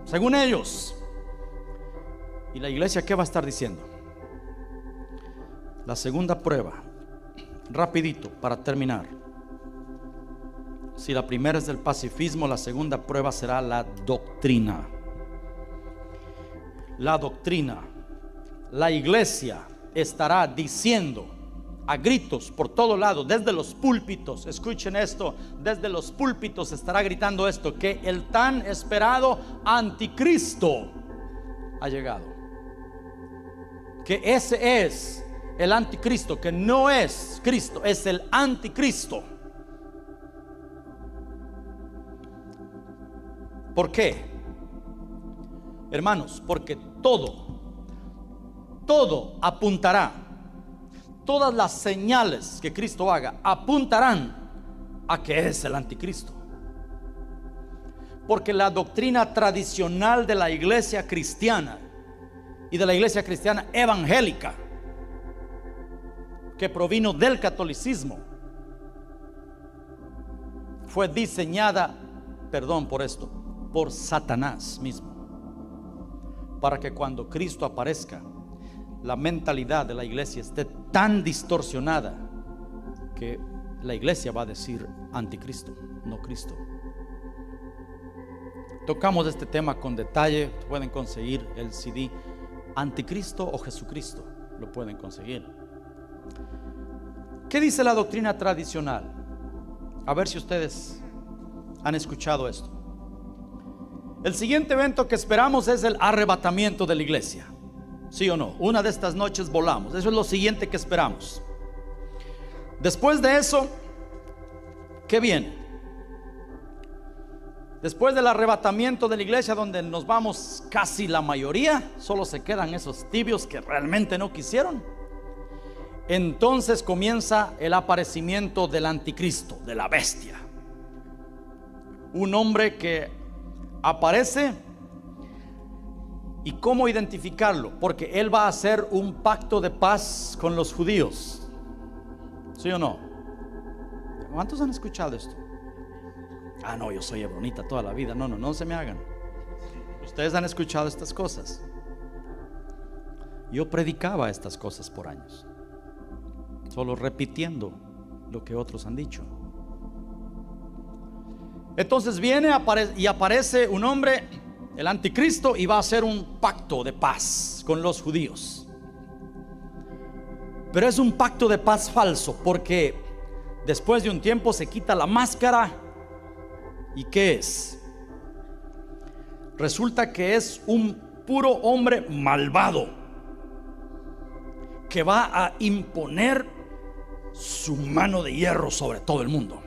según ellos. ¿Y la iglesia qué va a estar diciendo? La segunda prueba, rapidito para terminar. Si la primera es el pacifismo, la segunda prueba será la doctrina. La doctrina. La iglesia estará diciendo a gritos por todo lado, desde los púlpitos, escuchen esto, desde los púlpitos estará gritando esto, que el tan esperado anticristo ha llegado, que ese es el anticristo, que no es Cristo, es el anticristo. ¿Por qué? Hermanos, porque todo apuntará, todas las señales que Cristo haga apuntarán a que es el anticristo. Porque la doctrina tradicional de la iglesia cristiana y de la iglesia cristiana evangélica, que provino del catolicismo, fue diseñada, por Satanás mismo, para que cuando Cristo aparezca, la mentalidad de la iglesia esté tan distorsionada que la iglesia va a decir anticristo, no Cristo. Tocamos este tema con detalle. Pueden conseguir el CD Anticristo o Jesucristo, lo pueden conseguir. ¿Qué dice la doctrina tradicional? A ver si ustedes han escuchado esto. El siguiente evento que esperamos es el arrebatamiento de la iglesia. ¿Sí o no? Una de estas noches volamos. Eso es lo siguiente que esperamos. Después de eso, ¿qué viene? Después del arrebatamiento de la iglesia, donde nos vamos casi la mayoría, solo se quedan esos tibios que realmente no quisieron. entonces comienza el aparecimiento del anticristo, de la bestia. Un hombre que aparece. ¿Y cómo identificarlo? Porque él va a hacer un pacto de paz con los judíos. ¿Sí o no? ¿Cuántos han escuchado esto? Ah, no, yo soy hebronita toda la vida. No se me hagan. Ustedes han escuchado estas cosas. Yo predicaba estas cosas por años, solo repitiendo lo que otros han dicho. Entonces viene y aparece un hombre, el anticristo, y va a hacer un pacto de paz con los judíos. Pero es un pacto de paz falso, porque después de un tiempo se quita la máscara. ¿Y qué es? Resulta que es un puro hombre malvado que va a imponer su mano de hierro sobre todo el mundo.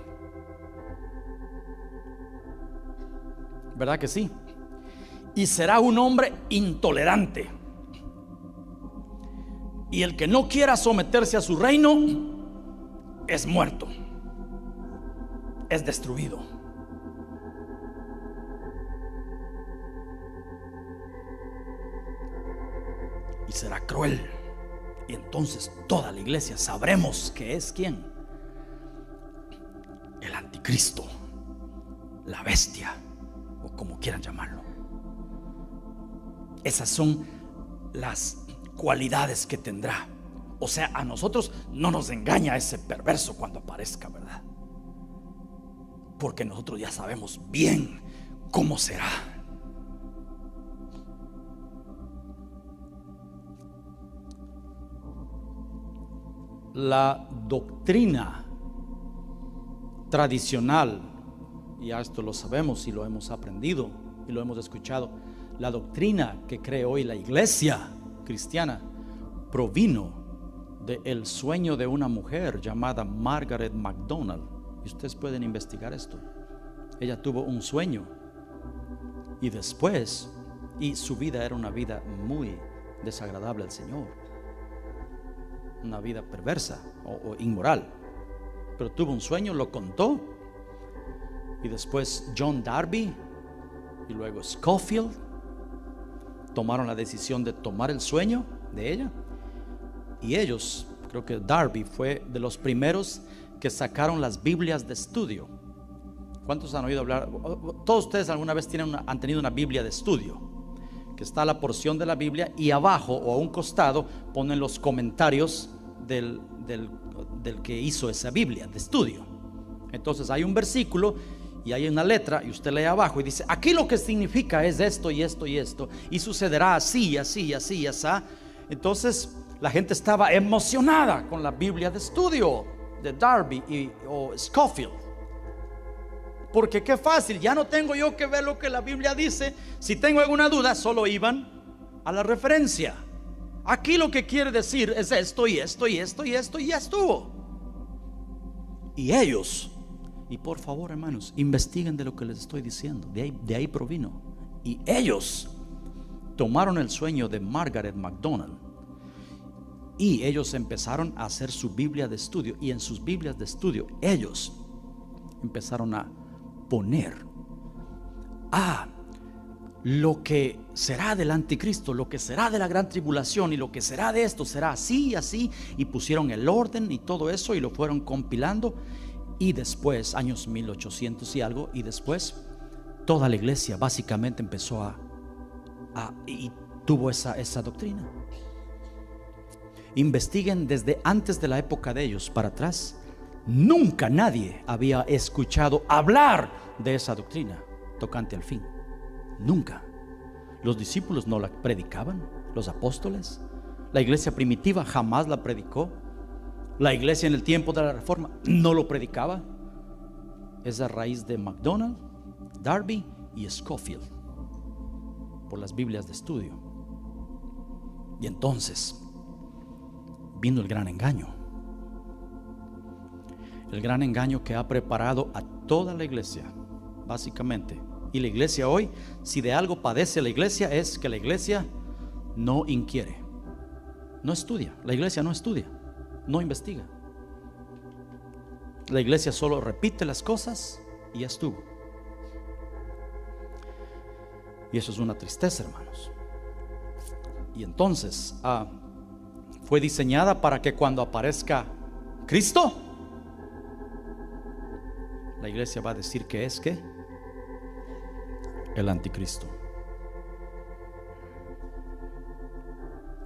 ¿Verdad que sí? Y será un hombre intolerante. Y el que no quiera someterse a su reino es muerto, es destruido. Y será cruel. Y entonces toda la iglesia sabremos que es quién. El anticristo, la bestia, o como quieran llamarlo. Esas son las cualidades que tendrá. O sea, a nosotros no nos engaña ese perverso cuando aparezca, ¿verdad? Porque nosotros ya sabemos bien cómo será. La doctrina tradicional, ya esto lo sabemos y lo hemos aprendido y lo hemos escuchado, la doctrina que cree hoy la iglesia cristiana provino del sueño de una mujer llamada Margaret MacDonald. Y ustedes pueden investigar esto. Ella tuvo un sueño y después, y su vida era una vida muy desagradable al Señor, una vida perversa o inmoral, pero tuvo un sueño, lo contó, y después John Darby y luego Scofield tomaron la decisión de tomar el sueño de ella, y ellos, creo que Darby fue de los primeros que sacaron las Biblias de estudio. ¿Cuántos han oído hablar? Todos ustedes alguna vez han tenido una Biblia de estudio, que está la porción de la Biblia y abajo o a un costado ponen los comentarios del que hizo esa Biblia de estudio. Entonces hay un versículo y hay una letra y usted lee abajo y dice: aquí lo que significa es esto y esto y esto, y sucederá así, así, así, así. Entonces la gente estaba emocionada con la Biblia de estudio de Darby o Scofield, porque qué fácil, ya no tengo yo que ver lo que la Biblia dice. Si tengo alguna duda, solo iban a la referencia. Aquí lo que quiere decir es esto y esto y esto y esto, y ya estuvo. Y ellos, y por favor hermanos, investiguen de lo que les estoy diciendo, de ahí provino. Y ellos tomaron el sueño de Margaret MacDonald y ellos empezaron a hacer su Biblia de estudio. Y en sus Biblias de estudio ellos empezaron a poner lo que será del anticristo, lo que será de la gran tribulación, y lo que será de esto será así y así, y pusieron el orden y todo eso y lo fueron compilando. Y después, años 1800 y algo, y después toda la iglesia básicamente empezó y tuvo esa doctrina. Investiguen desde antes de la época de ellos para atrás. Nunca nadie había escuchado hablar de esa doctrina tocante al fin. Nunca. Los discípulos no la predicaban, los apóstoles. La iglesia primitiva jamás la predicó. La iglesia en el tiempo de la Reforma no lo predicaba. Es a raíz de MacDonald, Darby y Scofield, por las Biblias de estudio. Y entonces vino el gran engaño. El gran engaño que ha preparado a toda la iglesia, básicamente. Y la iglesia hoy, si de algo padece la iglesia, es que la iglesia no inquiere, no estudia. La iglesia no estudia, no investiga. La iglesia solo repite las cosas y ya estuvo. Y eso es una tristeza, hermanos. Y entonces fue diseñada para que cuando aparezca Cristo, la iglesia va a decir que es ¿qué? El anticristo.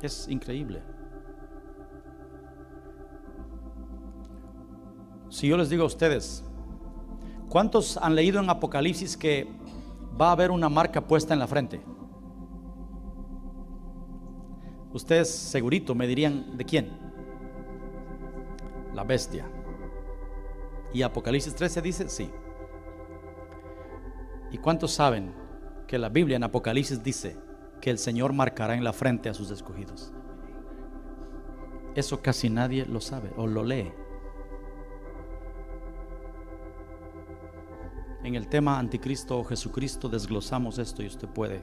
Es increíble. Si yo les digo a ustedes, ¿cuántos han leído en Apocalipsis que va a haber una marca puesta en la frente? Ustedes segurito me dirían, ¿de quién? La bestia. ¿Y Apocalipsis 13 dice? Sí. ¿Y cuántos saben que la Biblia en Apocalipsis dice que el Señor marcará en la frente a sus escogidos? Eso casi nadie lo sabe o lo lee. En el tema anticristo o Jesucristo desglosamos esto y usted puede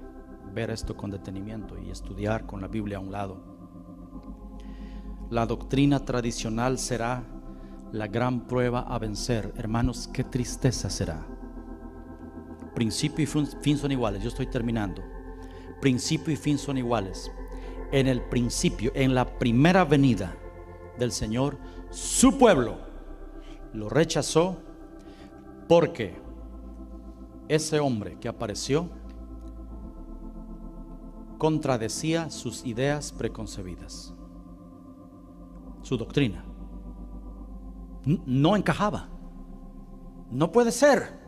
ver esto con detenimiento y estudiar con la Biblia a un lado. La doctrina tradicional será la gran prueba a vencer. Hermanos, qué tristeza será. Principio y fin son iguales. Yo estoy terminando. Principio y fin son iguales. En el principio, en la primera venida del Señor, su pueblo lo rechazó porque ese hombre que apareció contradecía sus ideas preconcebidas. Su doctrina no encajaba. No puede ser,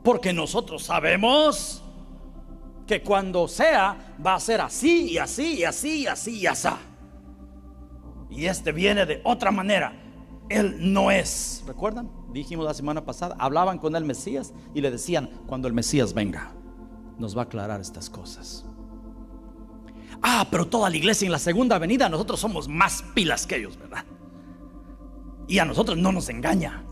porque nosotros sabemos que cuando sea va a ser así y así y así y así y así. Y este viene de otra manera. Él no es. ¿Recuerdan? Dijimos la semana pasada, hablaban con el Mesías y le decían, cuando el Mesías venga, nos va a aclarar estas cosas. Pero toda la iglesia en la segunda venida, nosotros somos más pilas que ellos, ¿verdad? Y a nosotros no nos engaña.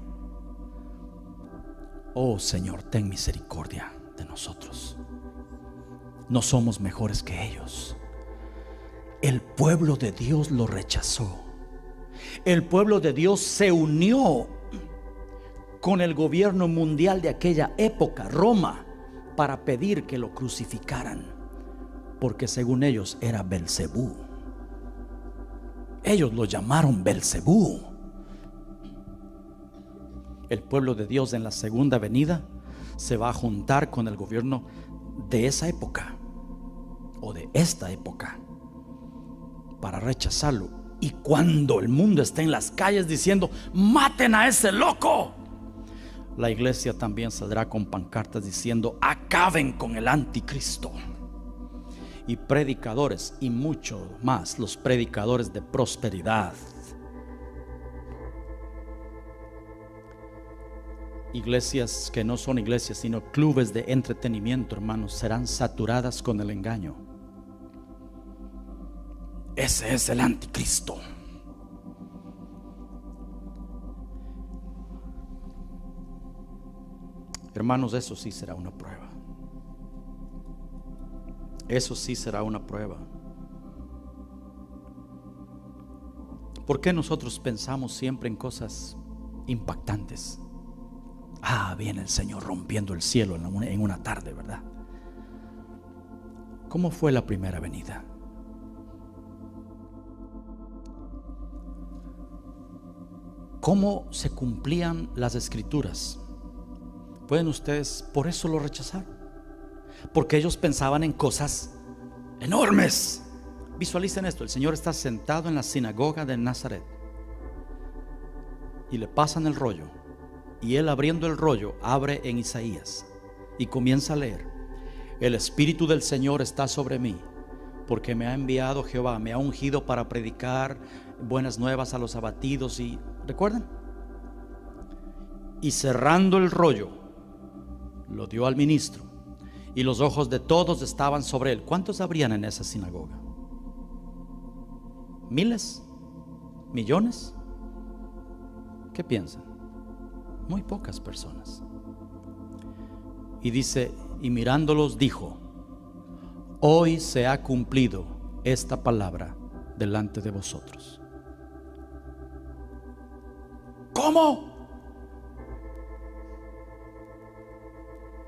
Oh Señor, ten misericordia de nosotros. No somos mejores que ellos. El pueblo de Dios lo rechazó. El pueblo de Dios se unió con el gobierno mundial de aquella época, Roma, para pedir que lo crucificaran, porque según ellos era Belcebú. Ellos lo llamaron Belcebú. El pueblo de Dios en la segunda venida se va a juntar con el gobierno de esa época o de esta época para rechazarlo. Y cuando el mundo esté en las calles diciendo, maten a ese loco, la iglesia también saldrá con pancartas diciendo, acaben con el anticristo. Y predicadores, y mucho más, los predicadores de prosperidad, iglesias que no son iglesias sino clubes de entretenimiento, hermanos, serán saturadas con el engaño. Ese es el anticristo. Hermanos, eso sí será una prueba. Eso sí será una prueba. ¿Por qué nosotros pensamos siempre en cosas impactantes? Viene el Señor rompiendo el cielo en una tarde, ¿verdad? ¿Cómo fue la primera venida? ¿Cómo se cumplían las escrituras? Pueden ustedes, por eso lo rechazaron, porque ellos pensaban en cosas enormes. Visualicen esto: el Señor está sentado en la sinagoga de Nazaret y le pasan el rollo, y él, abriendo el rollo, abre en Isaías y comienza a leer: el Espíritu del Señor está sobre mí, porque me ha enviado Jehová, me ha ungido para predicar buenas nuevas a los abatidos. Y ¿recuerdan? Y cerrando el rollo, lo dio al ministro, y los ojos de todos estaban sobre él. ¿Cuántos habrían en esa sinagoga? ¿Miles? ¿Millones? ¿Qué piensan? Muy pocas personas. Y dice, y mirándolos dijo: hoy se ha cumplido esta palabra delante de vosotros. ¿Cómo?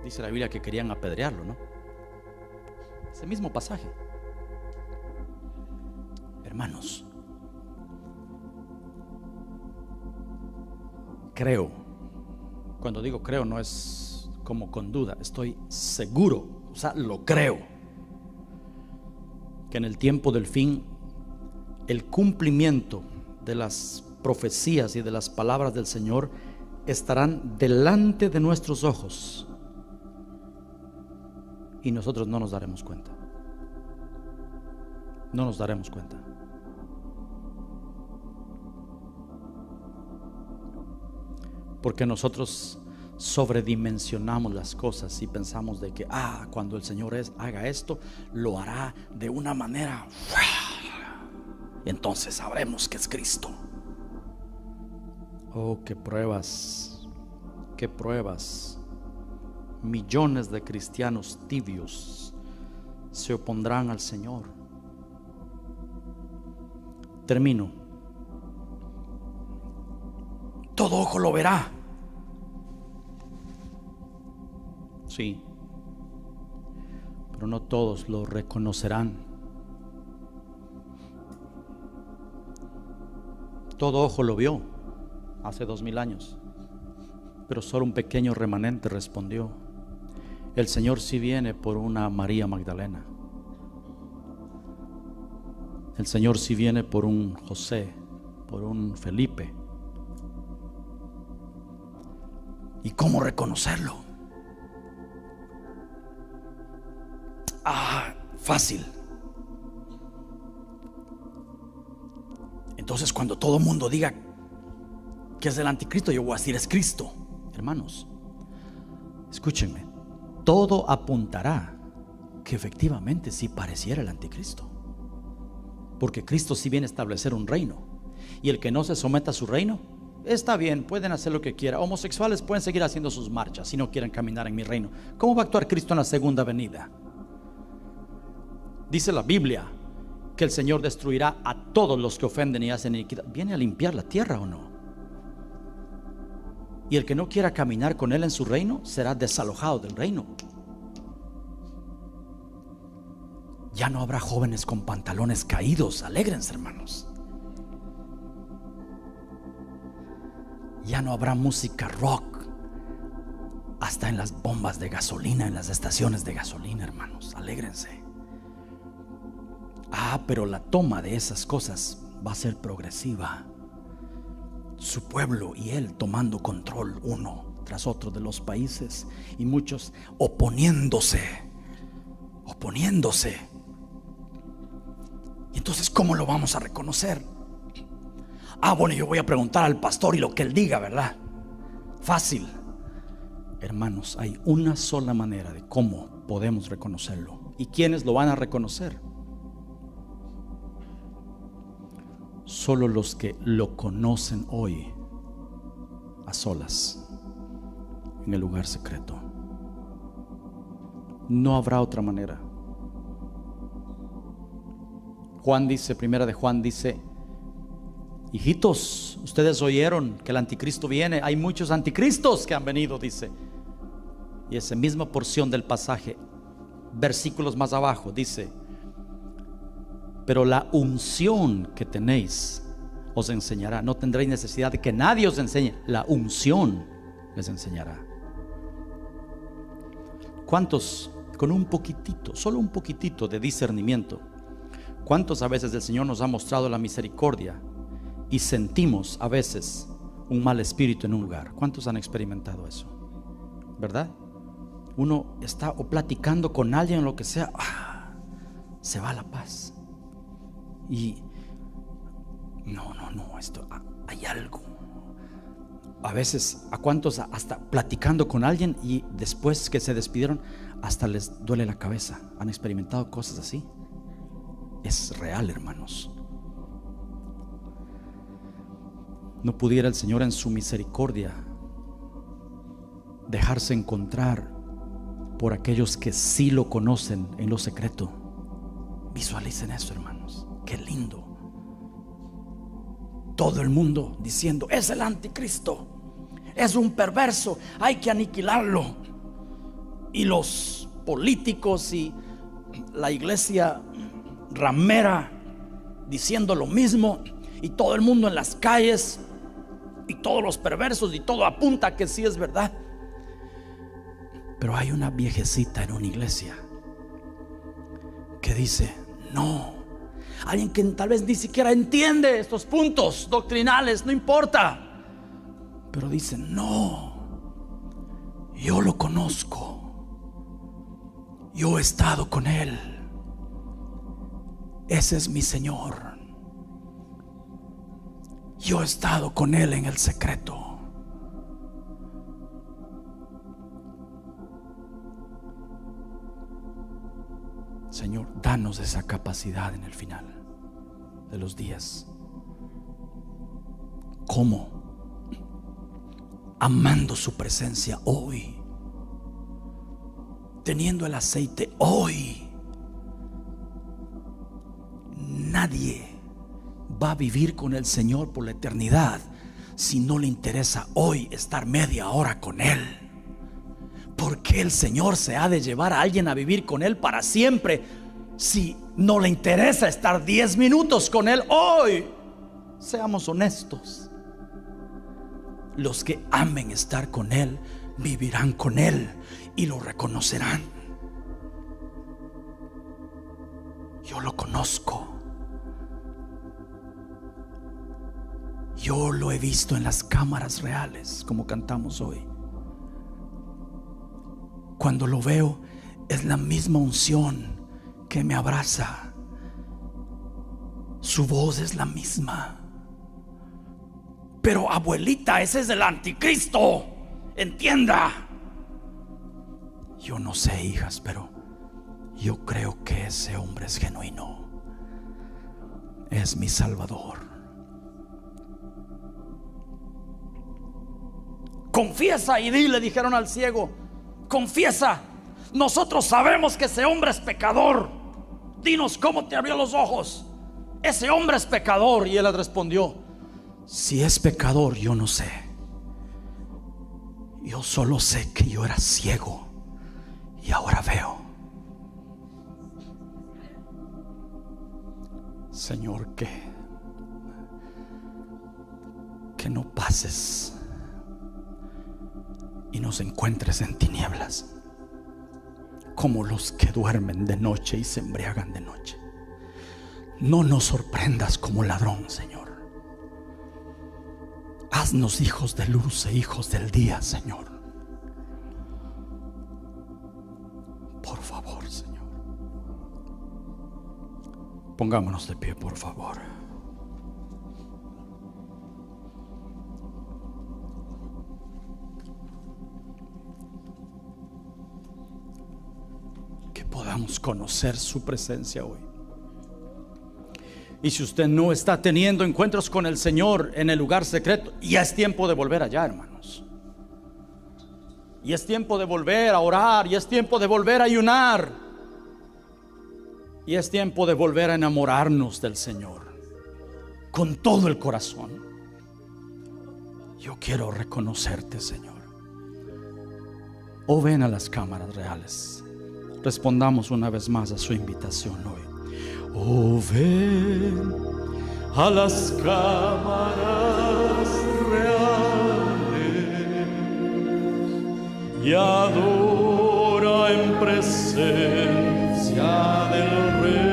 Dice la Biblia que querían apedrearlo, ¿no? Ese mismo pasaje. Hermanos, creo. Cuando digo creo no es como con duda, estoy seguro, o sea, lo creo, que en el tiempo del fin el cumplimiento de las profecías y de las palabras del Señor estarán delante de nuestros ojos y nosotros no nos daremos cuenta. No nos daremos cuenta. Porque nosotros sobredimensionamos las cosas y pensamos de que cuando el Señor haga esto, lo hará de una manera, y entonces sabremos que es Cristo. Oh, qué pruebas, qué pruebas. Millones de cristianos tibios se opondrán al Señor. Termino. Todo ojo lo verá. Sí, pero no todos lo reconocerán. Todo ojo lo vio hace 2000 años, pero solo un pequeño remanente respondió. El Señor sí viene por una María Magdalena. El Señor sí viene por un José, por un Felipe. ¿Y cómo reconocerlo? Fácil. Entonces, cuando todo el mundo diga que es el anticristo, yo voy a decir es Cristo. Hermanos, escúchenme, todo apuntará que efectivamente sí pareciera el anticristo, porque Cristo sí viene a establecer un reino, y el que no se someta a su reino, está bien, pueden hacer lo que quieran. Homosexuales pueden seguir haciendo sus marchas si no quieren caminar en mi reino. ¿Cómo va a actuar Cristo en la segunda venida? Dice la Biblia que el Señor destruirá a todos los que ofenden y hacen iniquidad. ¿Viene a limpiar la tierra o no? Y el que no quiera caminar con Él en su reino será desalojado del reino. Ya no habrá jóvenes con pantalones caídos. Alégrense, hermanos. Ya no habrá música rock hasta en las bombas de gasolina, en las estaciones de gasolina, hermanos. Alégrense. Pero la toma de esas cosas va a ser progresiva. Su pueblo y Él tomando control uno tras otro de los países, y muchos oponiéndose. Y entonces, ¿cómo lo vamos a reconocer? Bueno, yo voy a preguntar al pastor y lo que él diga, ¿verdad? Fácil. Hermanos, hay una sola manera de cómo podemos reconocerlo. ¿Y quiénes lo van a reconocer? Solo los que lo conocen hoy a solas, en el lugar secreto. No habrá otra manera. Juan dice, primera de Juan dice: hijitos, ustedes oyeron que el anticristo viene. Hay muchos anticristos que han venido, dice. Y esa misma porción del pasaje, versículos más abajo, dice: pero la unción que tenéis os enseñará. No tendréis necesidad de que nadie os enseñe. La unción les enseñará. ¿Cuántos con un poquitito, solo un poquitito de discernimiento, cuántos a veces el Señor nos ha mostrado la misericordia y sentimos a veces un mal espíritu en un lugar? ¿Cuántos han experimentado eso? ¿Verdad? Uno está o platicando con alguien o lo que sea, se va la paz. Y no, esto, hay algo. A veces, ¿a cuántos hasta platicando con alguien y después que se despidieron hasta les duele la cabeza? ¿Han experimentado cosas así? Es real, hermanos. ¿No pudiera el Señor en su misericordia dejarse encontrar por aquellos que sí lo conocen en lo secreto? Visualicen eso, hermanos. Qué lindo. todo el mundo diciendo: es el anticristo, es un perverso, hay que aniquilarlo. Y los políticos y la iglesia ramera diciendo lo mismo, y todo el mundo en las calles, y todos los perversos, y todo apunta a que sí es verdad. Pero hay una viejecita en una iglesia que dice: no. Alguien que tal vez ni siquiera entiende estos puntos doctrinales, no importa, pero dice: no, yo lo conozco, yo he estado con él, ese es mi Señor, yo he estado con él en el secreto. Señor, danos esa capacidad en el final de los días. ¿Cómo? Amando su presencia hoy, teniendo el aceite hoy. Nadie va a vivir con el Señor por la eternidad si no le interesa hoy estar media hora con Él. ¿Por qué el Señor se ha de llevar a alguien a vivir con Él para siempre si no le interesa estar 10 minutos con Él hoy? Seamos honestos. Los que amen estar con Él vivirán con Él y lo reconocerán. Yo lo conozco. Yo lo he visto en las cámaras reales, como cantamos hoy. Cuando lo veo, es la misma unción que me abraza. Su voz es la misma. Pero abuelita, ese es el anticristo, entienda. Yo no sé, hijas, pero yo creo que ese hombre es genuino. Es mi Salvador. Confiesa y di, le dijeron al ciego. Confiesa, nosotros sabemos que ese hombre es pecador. Dinos cómo te abrió los ojos. Ese hombre es pecador. Y él le respondió: si es pecador, yo no sé. Yo solo sé que yo era ciego y ahora veo. Señor, que no pases y nos encuentres en tinieblas, como los que duermen de noche y se embriagan de noche. No nos sorprendas como ladrón, Señor. Haznos hijos de luz e hijos del día, Señor. Por favor, Señor. Pongámonos de pie, por favor. Que podamos conocer su presencia hoy. Y si usted no está teniendo encuentros con el Señor en el lugar secreto, ya es tiempo de volver allá, hermanos. Y es tiempo de volver a orar, y es tiempo de volver a ayunar, y es tiempo de volver a enamorarnos del Señor con todo el corazón. Yo quiero reconocerte, Señor. Oh, ven a las cámaras reales. Respondamos una vez más a su invitación hoy. Oh, ven a las cámaras reales y adora en presencia del Rey.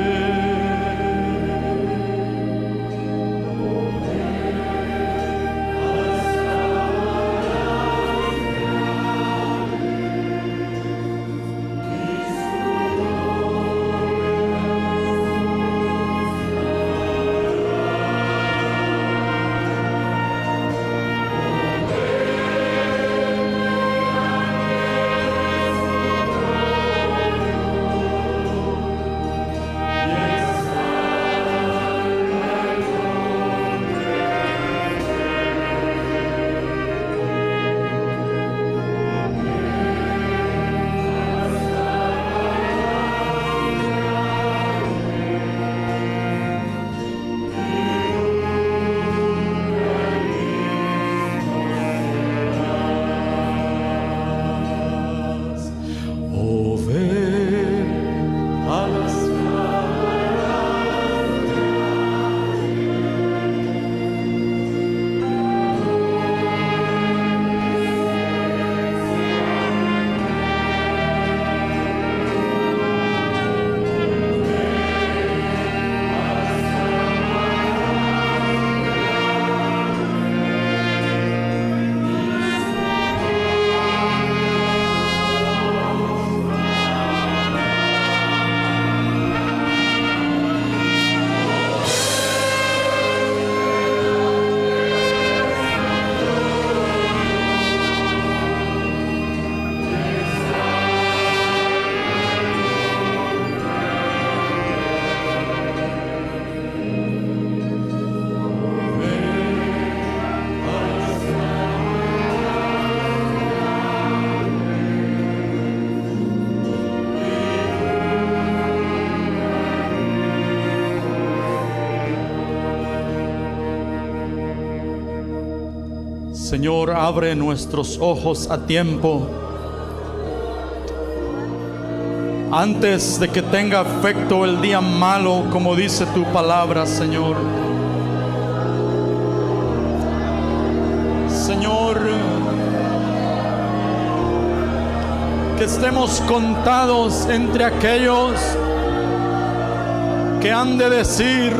Señor, abre nuestros ojos a tiempo, antes de que tenga efecto el día malo, como dice tu palabra, Señor. Señor, que estemos contados entre aquellos que han de decir: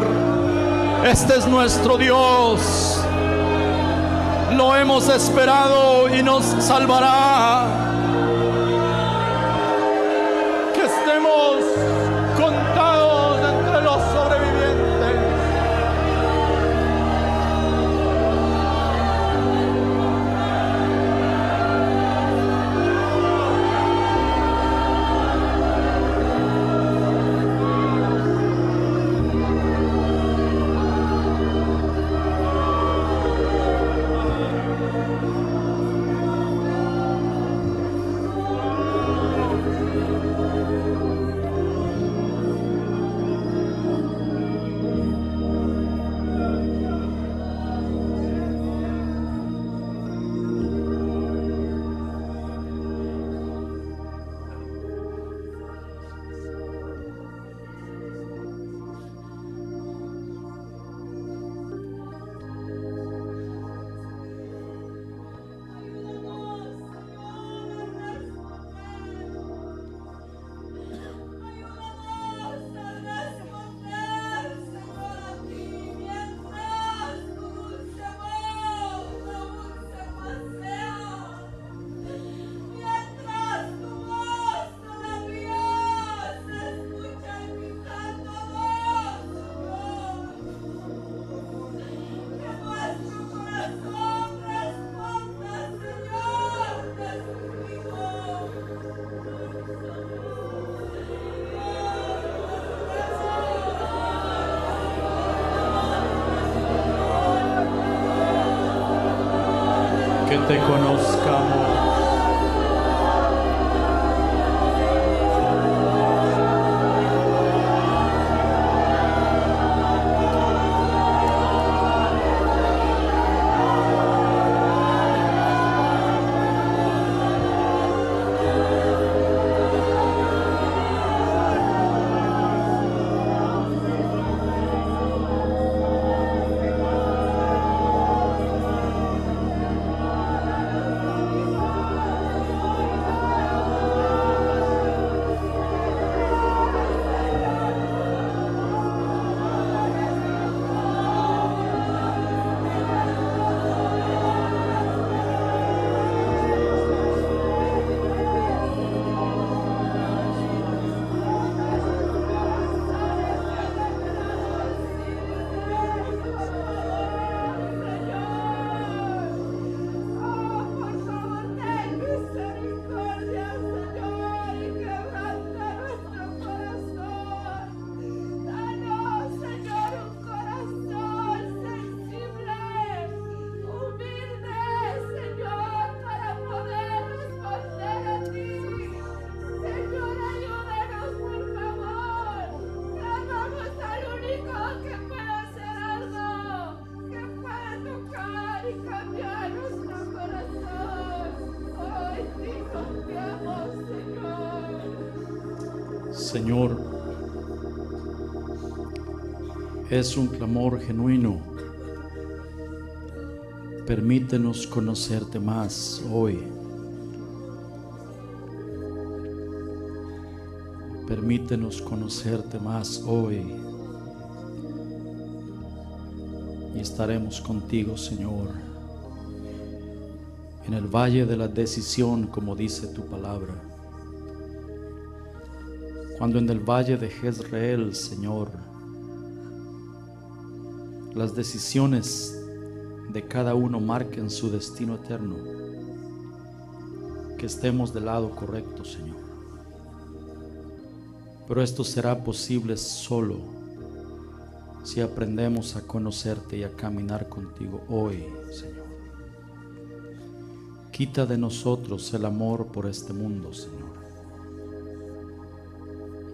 este es nuestro Dios, lo hemos esperado y nos salvará. Que estemos contados entre los sobrevivientes. Que te conozcamos. Señor, es un clamor genuino. Permítenos conocerte más hoy. Permítenos conocerte más hoy. Y estaremos contigo, Señor, en el valle de la decisión, como dice tu palabra. Cuando en el valle de Jezreel, Señor, las decisiones de cada uno marquen su destino eterno, que estemos del lado correcto, Señor. Pero esto será posible solo si aprendemos a conocerte y a caminar contigo hoy, Señor. Quita de nosotros el amor por este mundo, Señor,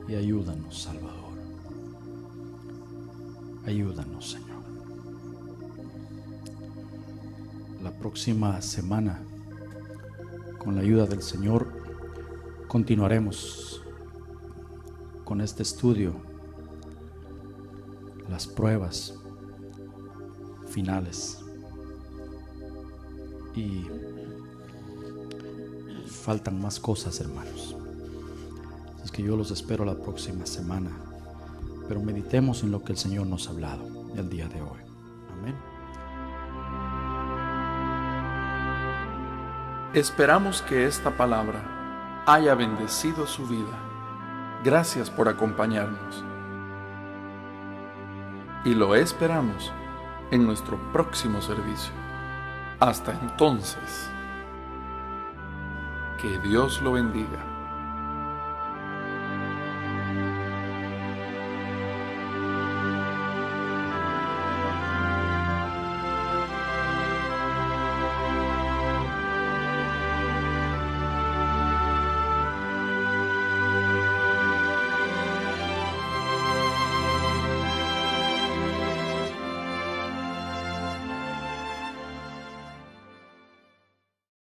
y ayúdanos, Salvador. Ayúdanos, Señor. La próxima semana, con la ayuda del Señor, continuaremos con este estudio, las pruebas finales. Y faltan más cosas, hermanos. Es que yo los espero la próxima semana, pero meditemos en lo que el Señor nos ha hablado el día de hoy. Amén. Esperamos que esta palabra haya bendecido su vida. Gracias por acompañarnos. Y lo esperamos en nuestro próximo servicio. Hasta entonces, que Dios lo bendiga.